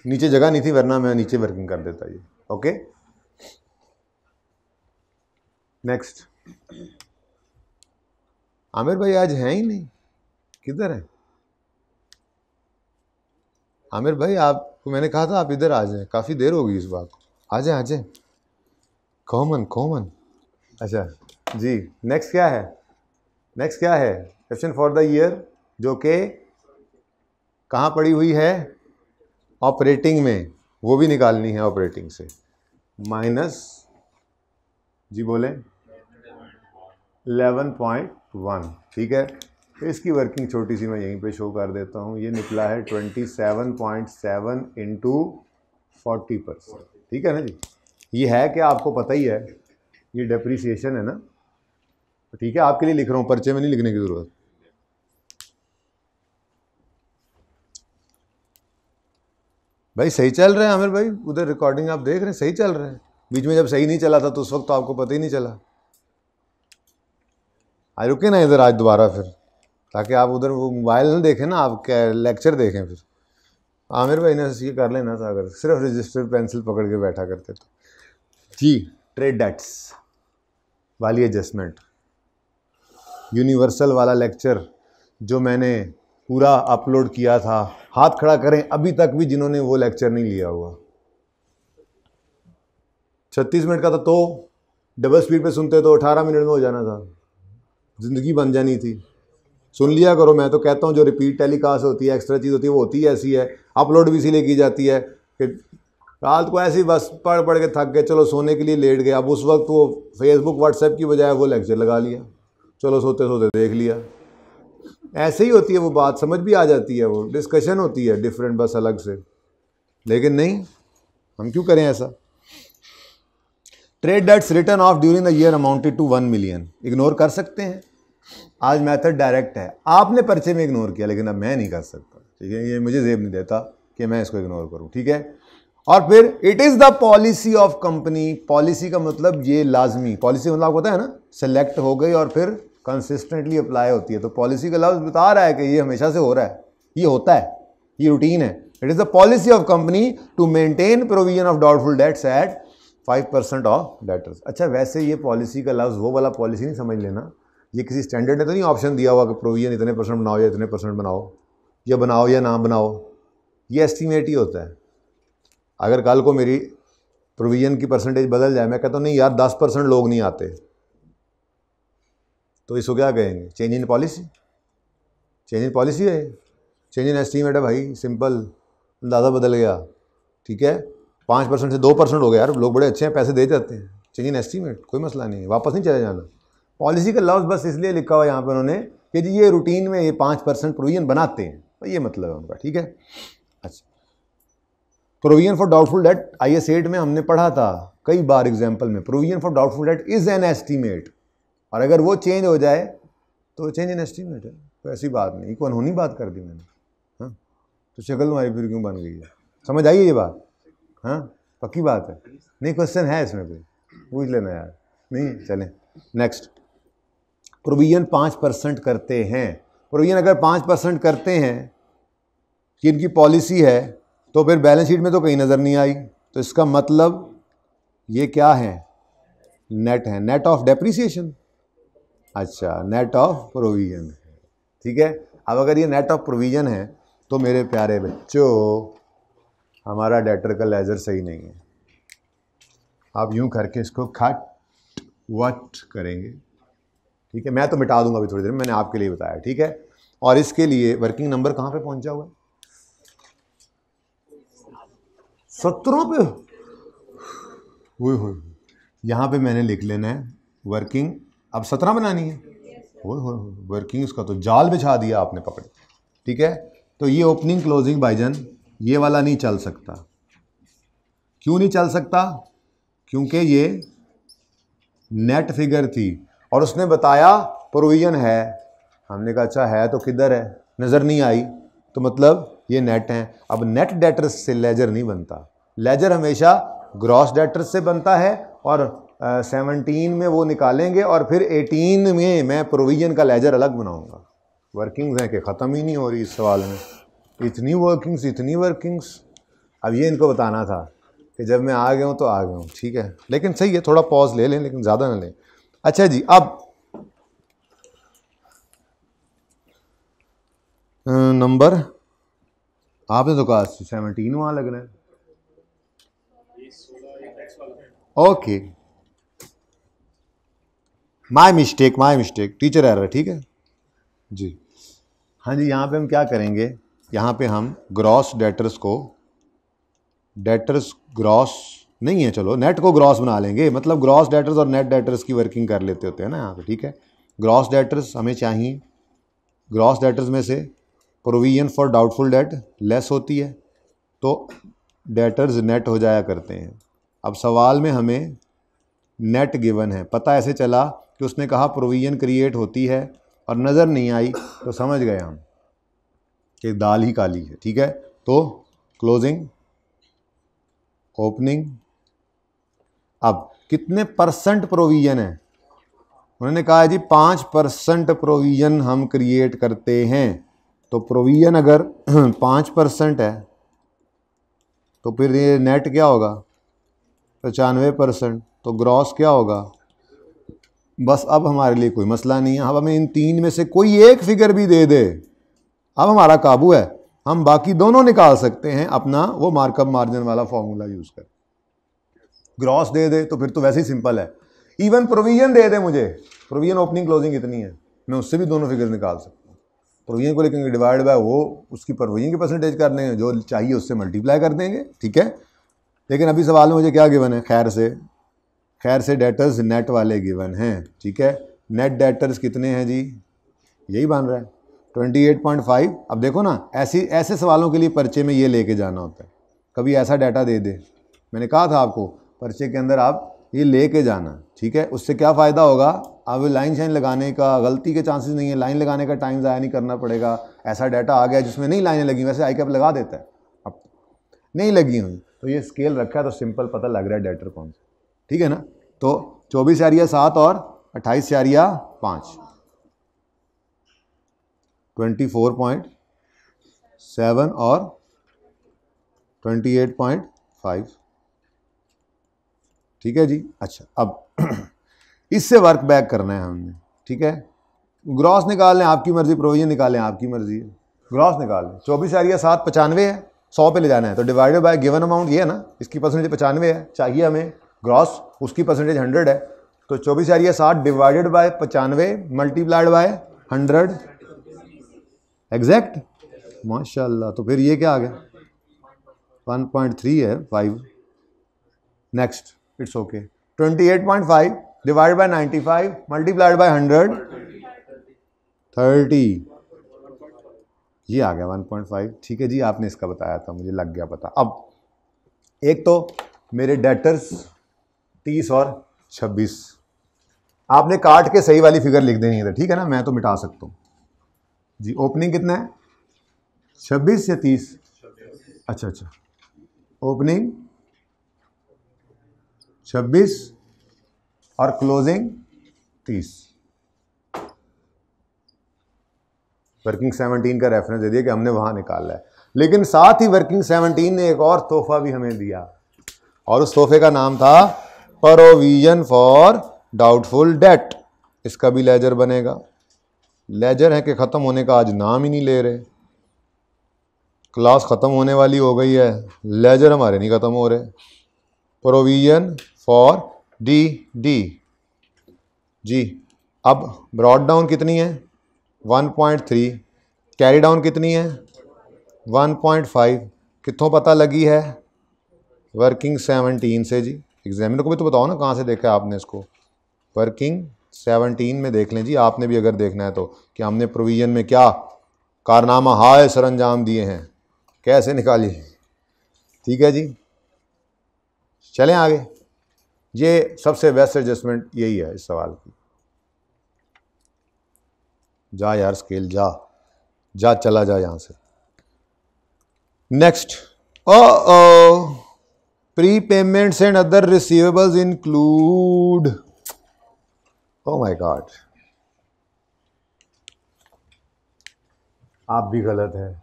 नीचे जगह नहीं थी वरना मैं नीचे वर्किंग कर देता ये। Okay, next. आमिर भाई आज हैं ही नहीं, किधर है आमिर भाई? आपको मैंने कहा था आप इधर आ जाएं, काफ़ी देर हो गई इस बात को। आ जाए आ जाए, कॉमन। अच्छा जी, नेक्स्ट क्या है? नेक्स्ट क्या है? क्वेश्चन फॉर द ईयर, जो कि कहाँ पड़ी हुई है? ऑपरेटिंग में, वो भी निकालनी है ऑपरेटिंग से। माइनस, जी बोले, 11.1। ठीक है, तो इसकी वर्किंग छोटी सी मैं यहीं पे शो कर देता हूँ। ये निकला है 27.7 इंटू 40%। ठीक है ना जी, ये है कि आपको पता ही है ये डेप्रीसिएशन है ना। ठीक है, आपके लिए लिख रहा हूँ, पर्चे में नहीं लिखने की ज़रूरत। भाई सही चल रहा है आमिर भाई, उधर रिकॉर्डिंग आप देख रहे हैं, सही चल रहा है। बीच में जब सही नहीं चला था तो उस वक्त तो आपको पता ही नहीं चला। आज रुके ना इधर आज दोबारा फिर, ताकि आप उधर वो मोबाइल ना देखें ना, आप क्या लेक्चर देखें फिर। आमिर भाई ने ये कर लेना था अगर सिर्फ रजिस्टर पेंसिल पकड़ के बैठा करते तो। जी, ट्रेड डेट्स वाली एडजस्टमेंट, यूनिवर्सल वाला लेक्चर जो मैंने पूरा अपलोड किया था। हाथ खड़ा करें अभी तक भी जिन्होंने वो लेक्चर नहीं लिया हुआ। 36 मिनट का था, तो डबल स्पीड पे सुनते तो 18 मिनट में हो जाना था, ज़िंदगी बन जानी थी। सुन लिया करो, मैं तो कहता हूँ जो रिपीट टेलीकास्ट होती है, एक्स्ट्रा चीज़ होती है, वो होती है ऐसी है। अपलोड भी इसीलिए की जाती है कि रात को ऐसे ही बस पढ़ के थक गए, चलो सोने के लिए लेट गए। अब उस वक्त वो फेसबुक व्हाट्सएप की बजाय वो लेक्चर लगा लिया, चलो सोते सोते देख लिया। ऐसे ही होती है वो बात, समझ भी आ जाती है, वो डिस्कशन होती है डिफरेंट बस अलग से। लेकिन नहीं, हम क्यों करें ऐसा? Trade debts written off during the year amounted to 1 million. Ignore कर सकते हैं, आज मेथड डायरेक्ट है। आपने पर्चे में इग्नोर किया, लेकिन अब मैं नहीं कर सकता। ठीक है, ये मुझे जेब नहीं देता कि मैं इसको इग्नोर करूं। ठीक है, और फिर it is the policy of company. Policy का मतलब ये लाजमी, पॉलिसी मतलब आपको पता है ना, सेलेक्ट हो गई और फिर कंसिस्टेंटली अप्लाई होती है। तो पॉलिसी का लफ्ज़ बता रहा है कि ये हमेशा से हो रहा है, ये होता है, ये रूटीन है। It is the policy of company to maintain provision of doubtful debts at 5% of debtors. अच्छा, वैसे ये पॉलिसी का लफ्ज़ वो वाला पॉलिसी नहीं समझ लेना, ये किसी स्टैंडर्ड ने तो नहीं ऑप्शन दिया हुआ कि प्रोविजन इतने % बनाओ या इतने % बनाओ, या बनाओ या ना बनाओ। ये एस्टीमेट ही होता है। अगर कल को मेरी प्रोविजन की परसेंटेज बदल जाए, मैं कहता हूँ नहीं यार 10% लोग नहीं आते, तो इसको क्या कहेंगे? Change in policy. Change in policy है, चेंज इन एस्टीमेट है भाई, सिंपल, अंदाज़ा बदल गया। ठीक है, 5% से 2% हो गया यार, लोग बड़े अच्छे हैं, पैसे दे जाते हैं। चेंज इन एस्टीमेट, कोई मसला नहीं, वापस नहीं चले जाना। पॉलिसी का लफ्ज़ बस इसलिए लिखा हुआ यहाँ पर उन्होंने कि जी ये रूटीन में ये 5% प्रोविजन बनाते हैं, तो ये मतलब है उनका। ठीक है, अच्छा, provision for doubtful debt IS 8 में हमने पढ़ा था कई बार एग्जाम्पल में, provision for doubtful that is an estimate, और अगर वो चेंज हो जाए तो चेंज इन एस्टीमेट है। तो ऐसी बात नहीं, को अनहोनी बात कर दी मैंने। हाँ, तो शक्ल तुम्हारी फिर क्यों बन गई है? समझ आई है ये बात? हाँ, पक्की बात है? नहीं, क्वेश्चन है इसमें कोई, पूछ लेना यार। नहीं, चलें नेक्स्ट। प्रोविजन 5% करते हैं। प्रोविजन अगर 5% करते हैं कि इनकी पॉलिसी है, तो फिर बैलेंस शीट में तो कहीं नज़र नहीं आई, तो इसका मतलब ये क्या है? नेट है, नेट ऑफ डेप्रीसिएशन। अच्छा, नेट ऑफ प्रोविजन है। ठीक है, अब अगर ये नेट ऑफ प्रोविजन है तो मेरे प्यारे बच्चों हमारा डेटर का लेजर सही नहीं है। आप यूं करके इसको खट वट करेंगे। ठीक है, मैं तो मिटा दूंगा अभी थोड़ी देर में, मैंने आपके लिए बताया। ठीक है, और इसके लिए वर्किंग नंबर कहाँ पे पहुंचा हुआ है? 17 पे। हो यहाँ पे मैंने लिख लेना है वर्किंग, अब 17 बनानी है। हो वर्किंग, इसका तो जाल बिछा दिया आपने पकड़। ठीक है, तो ये ओपनिंग क्लोजिंग भाईजान ये वाला नहीं चल सकता। क्यों नहीं चल सकता? क्योंकि ये नेट फिगर थी और उसने बताया प्रोविजन है हमने कहा अच्छा है तो किधर है, नज़र नहीं आई, तो मतलब ये नेट है। अब नेट डेटर्स से लेजर नहीं बनता, लेजर हमेशा ग्रॉस डेटर्स से बनता है, और 17 में वो निकालेंगे और फिर 18 में मैं प्रोविजन का लेजर अलग बनाऊंगा। वर्किंग्स हैं कि ख़त्म ही नहीं हो रही इस सवाल में, इतनी वर्किंग्स इतनी वर्किंग्स। अब ये इनको बताना था कि जब मैं आ गया हूँ तो आ गया हूँ, ठीक है, लेकिन सही है, थोड़ा पॉज ले लें लेकिन ज़्यादा ना लें। अच्छा जी, अब नंबर आपने तो कहा 17 वहाँ लगना है, okay, my mistake, teacher error, ठीक है जी। हाँ जी, यहाँ पे हम क्या करेंगे, यहाँ पे हम ग्रॉस डेटर्स को, डेटर्स ग्रॉस नहीं है, चलो नेट को ग्रॉस बना लेंगे, मतलब ग्रॉस डेटर्स और नेट डेटर्स की वर्किंग कर लेते होते हैं ना यहाँ पे, ठीक है। ग्रॉस डेटर्स हमें चाहिए, ग्रॉस डेटर्स में से provision for doubtful debt less होती है, तो डेटर्स नेट हो जाया करते हैं। अब सवाल में हमें नेट गिवन है, पता ऐसे चला कि उसने कहा प्रोविजन क्रिएट होती है और नज़र नहीं आई, तो समझ गए हम कि दाल ही काली है, ठीक है। तो क्लोजिंग, ओपनिंग, अब कितने परसेंट प्रोविजन है, उन्होंने कहा है जी 5% प्रोविजन हम क्रिएट करते हैं, तो प्रोविजन अगर 5% है तो फिर ये नेट क्या होगा 95%, तो ग्रॉस क्या होगा, बस अब हमारे लिए कोई मसला नहीं है, अब हमें इन तीन में से कोई एक फिगर भी दे दे, अब हमारा काबू है, हम बाकी दोनों निकाल सकते हैं अपना वो मार्कअप मार्जिन वाला फॉर्मूला यूज़ कर। ग्रॉस दे दे तो फिर तो वैसे ही सिंपल है, इवन प्रोविजन दे दे मुझे, प्रोविजन ओपनिंग क्लोजिंग इतनी है, मैं उससे भी दोनों फिगर निकाल सकता हूँ। प्रोविजन को लेकर डिवाइड बाय वो उसकी प्रोविजन की परसेंटेज कर देंगे, जो चाहिए उससे मल्टीप्लाई कर देंगे, ठीक है। लेकिन अभी सवाल में मुझे क्या गिवन है, खैर से डेटर्स नेट वाले गिवन हैं, ठीक है। नेट डेटर्स कितने हैं जी, यही बन रहा है 28.5। अब देखो ना, ऐसे सवालों के लिए पर्चे में ये लेके जाना होता है, कभी ऐसा डाटा दे दे, मैंने कहा था आपको पर्चे के अंदर आप ये लेके जाना, ठीक है। उससे क्या फ़ायदा होगा, अब लाइन शाइन लगाने का गलती के चांसेस नहीं है, लाइन लगाने का टाइम ज़ाया नहीं करना पड़ेगा। ऐसा डाटा आ गया जिसमें नहीं लाइनें लगी, वैसे आई कैप लगा देता है, अब नहीं लगी हुई तो ये स्केल रखा है तो सिंपल पता लग रहा है डेटर कौन सा, ठीक है ना। तो 24 यारिया 7 और 28 यारिया 5, 24.7 और 28.5, ठीक है जी। अच्छा, अब इससे वर्क बैक करना है हमने, ठीक है। ग्रॉस निकाल लें आपकी मर्जी, प्रोविजन निकालें आपकी मर्जी है, ग्रॉस निकाल लें। 24 यारिया 7 95 है, 100 पे ले जाना है, तो डिवाइडेड बाय गिवन अमाउंट ये है ना, इसकी परसेंटेज 95 है, चाहिए हमें ग्रॉस, उसकी परसेंटेज 100 है, तो 24 यारिया 7 divided by 95 multiplied by 100 exact, माशाल्लाह। तो फिर ये क्या आ गया 1.3 है 5, next it's okay. 28.5 divide by 95 multiplied by 100 30, ये आ गया 1.5, ठीक है जी। आपने इसका बताया था, मुझे लग गया पता। अब एक तो मेरे डेटर्स 30 और 26, आपने काट के सही वाली फिगर लिख देनी है, ठीक है ना, मैं तो मिटा सकता हूँ जी। ओपनिंग कितना है 26 या 30, अच्छा, ओपनिंग 26 और क्लोजिंग 30। वर्किंग 17 का रेफरेंस दे दिया कि हमने वहां निकाला है, लेकिन साथ ही वर्किंग 17 ने एक और तोहफा भी हमें दिया, और उस तोहफे का नाम था प्रोविजन फॉर डाउटफुल डेट। इसका भी लेजर बनेगा, लेजर है कि ख़त्म होने का आज नाम ही नहीं ले रहे, क्लास ख़त्म होने वाली हो गई है, लेजर हमारे नहीं ख़त्म हो रहे। Provision for D G. अब ब्रॉड डाउन कितनी है 1.3, कैरी डाउन कितनी है 1.5, कितों पता लगी है वर्किंग 17 से जी। एग्जामिनर को भी तो बताओ ना कहाँ से देखा है आपने इसको, वर्किंग 17 में देख लें जी, आपने भी अगर देखना है तो, कि हमने प्रोविजन में क्या कारनामा हाय सर अंजाम दिए हैं, कैसे निकाली, ठीक है जी। चलें आगे, ये सबसे बेस्ट एडजस्टमेंट यही है इस सवाल की। जा यार स्केल, जा जा, चला जा यहाँ से। Next, pre payments and other receivables include, oh my God, आप भी गलत है।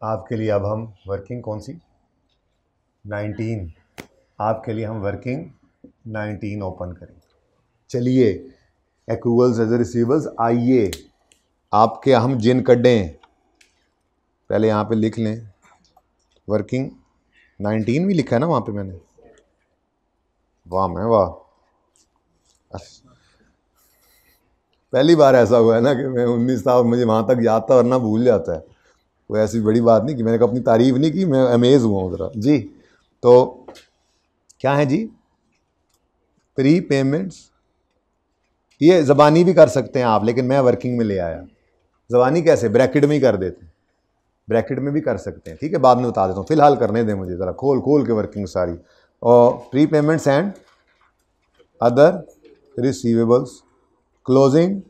आपके लिए अब हम वर्किंग कौन सी 19, आपके लिए हम वर्किंग 19 ओपन करेंगे। चलिए एक्रूवल्स एज रिसीवेबल्स, आइए आपके हम जिन कड्डें पहले यहाँ पे लिख लें। वर्किंग 19 भी लिखा है ना वहाँ पे मैंने, वाह मैं वाह, पहली बार ऐसा हुआ है ना कि मैं 19 साल मुझे वहाँ तक याद था वरना भूल जाता है। कोई ऐसी बड़ी बात नहीं कि मैंने अपनी तारीफ नहीं की, मैं अमेज़ हुआ हूँ ज़रा जी। तो क्या है जी, प्री पेमेंट्स, ये ज़बानी भी कर सकते हैं आप, लेकिन मैं वर्किंग में ले आया। ज़बानी कैसे, ब्रैकेट में ही कर देते हैं, ब्रैकेट में भी कर सकते हैं, ठीक है, बाद में बता देता हूँ, फिलहाल करने दें मुझे ज़रा खोल खोल के वर्किंग सारी। और pre payments and other receivables, closing,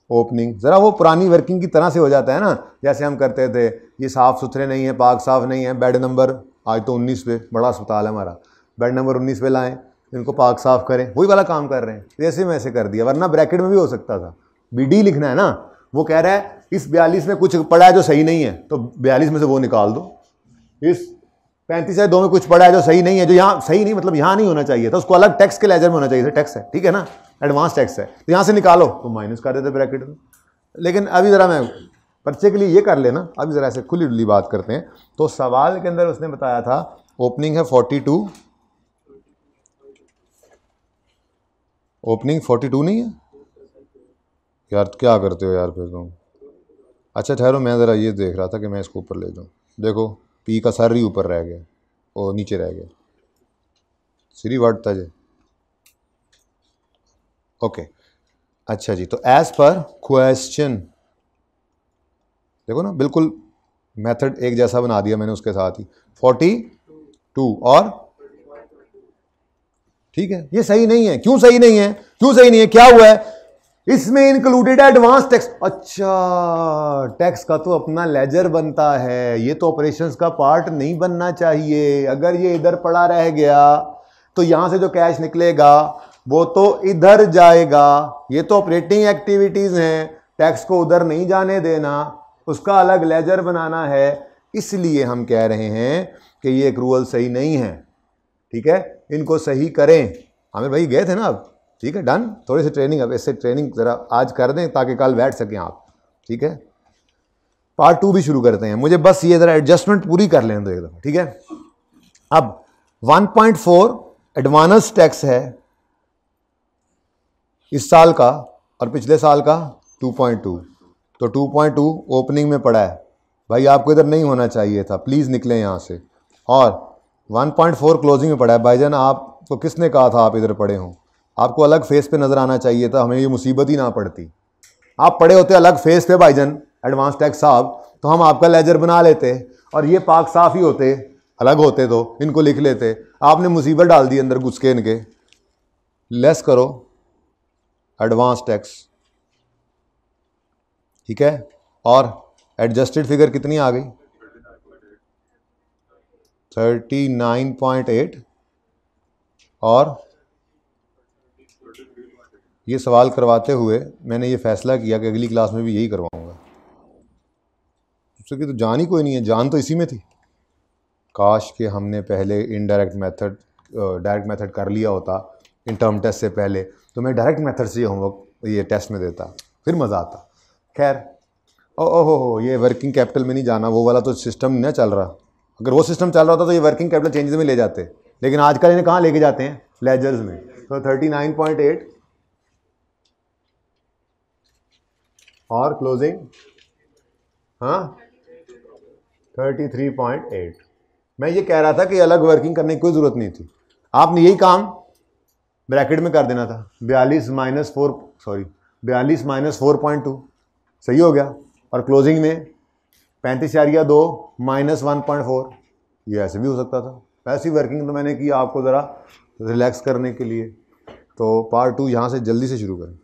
opening, ज़रा वो पुरानी वर्किंग की तरह से हो जाता है ना, जैसे हम करते थे, ये साफ़ सुथरे नहीं है, पाक साफ़ नहीं है, बेड नंबर आज तो 19 पे, बड़ा अस्पताल है हमारा, बेड नंबर 19 पे लाएं, इनको पाक साफ़ करें, वही वाला काम कर रहे हैं, जैसे मैं ऐसे कर दिया, वरना ब्रैकेट में भी हो सकता था। BD लिखना है ना, वो कह रहा है इस 42 में कुछ पड़ा है जो सही नहीं है, तो 42 में से वो निकाल दो। इस 35/2 में कुछ पड़ा है जो सही नहीं है, जो यहाँ सही नहीं मतलब यहाँ नहीं होना चाहिए था, उसको अलग टैक्स के लेजर में होना चाहिए था, टैक्स है, ठीक है ना, एडवांस टैक्स है, तो यहाँ से निकालो तो माइनस कर देते ब्रैकेट में। लेकिन अभी ज़रा मैं पर्चे के लिए ये कर लेना, अभी ज़रा ऐसे खुली डुली बात करते हैं। तो सवाल के अंदर उसने बताया था ओपनिंग है 42, ओपनिंग 42 नहीं है यार, क्या करते हो यार फिर तुम। अच्छा ठहरो, मैं ज़रा ये देख रहा था कि मैं इसको ऊपर ले जाऊँ, देखो पी का सर ही ऊपर रह गया, ओ नीचे रह गया, सीरी वर्ड था जी, ओके। अच्छा जी, तो एज पर क्वेश्चन, देखो ना बिल्कुल मेथड एक जैसा बना दिया मैंने उसके साथ ही, 42 और ठीक है, ये सही नहीं है, क्यों सही नहीं है, क्यों सही नहीं है, क्या हुआ है, इसमें इंक्लूडेड है एडवांस टैक्स। अच्छा, टैक्स का तो अपना लेजर बनता है, ये तो ऑपरेशंस का पार्ट नहीं बनना चाहिए। अगर ये इधर पड़ा रह गया तो यहां से जो कैश निकलेगा वो तो इधर जाएगा, ये तो ऑपरेटिंग एक्टिविटीज हैं, टैक्स को उधर नहीं जाने देना, उसका अलग लेजर बनाना है। इसलिए हम कह रहे हैं कि ये एक्रूवल सही नहीं है, ठीक है, इनको सही करें। आमिर भाई गए थे ना अब, ठीक है, डन, थोड़ी सी ट्रेनिंग, अब इससे ट्रेनिंग ज़रा आज कर दें ताकि कल बैठ सकें आप, ठीक है। पार्ट 2 भी शुरू करते हैं, मुझे बस ये ज़रा एडजस्टमेंट पूरी कर लेने दो एक दफ़ा, ठीक है। अब 1.4 एडवांस टैक्स है इस साल का और पिछले साल का 2.2, तो 2.2 ओपनिंग में पड़ा है, भाई आपको इधर नहीं होना चाहिए था, प्लीज़ निकलें यहाँ से। और 1.4 क्लोजिंग में पड़ा है, भाईजान आपको किसने कहा था आप इधर पड़े हों, आपको अलग फेस पे नज़र आना चाहिए था, हमें ये मुसीबत ही ना पड़ती। आप पड़े होते अलग फेस पे भाईजान एडवांस टैक्स साहब, तो हम आपका लेजर बना लेते और ये पाक साफ ही होते, अलग होते तो इनको लिख लेते। आपने मुसीबत डाल दी अंदर घुस के इनके। लेस करो एडवांस टैक्स, ठीक है, और एडजस्टेड फिगर कितनी आ गई 39.8। और ये सवाल करवाते हुए मैंने ये फैसला किया कि अगली क्लास में भी यही करवाऊंगा, उससे कि तो जान ही कोई नहीं है, जान तो इसी में थी। काश कि हमने पहले इनडायरेक्ट मेथड डायरेक्ट मेथड कर लिया होता इन टर्म टेस्ट से पहले, तो मैं डायरेक्ट मेथड से होमवर्क ये टेस्ट में देता, फिर मज़ा आता। खैर, ओहो ये वर्किंग कैपिटल में नहीं जाना, वो वाला तो सिस्टम नहीं ना चल रहा, अगर वो सिस्टम चल रहा होता तो ये वर्किंग कैपिटल चेंजेस में ले जाते, लेकिन आजकल इन्हें कहाँ लेके जाते हैं, लेजर्स में। तो 39.8 और क्लोजिंग हाँ 33.8। मैं ये कह रहा था कि अलग वर्किंग करने की कोई ज़रूरत नहीं थी, आपने यही काम ब्रैकेट में कर देना था, 42 माइनस 4.2 सही हो गया, और क्लोजिंग में 35.2 माइनस 1.4, ये ऐसे भी हो सकता था। ऐसी वर्किंग तो मैंने की आपको ज़रा रिलैक्स करने के लिए। तो पार्ट 2 यहाँ से जल्दी से शुरू करें।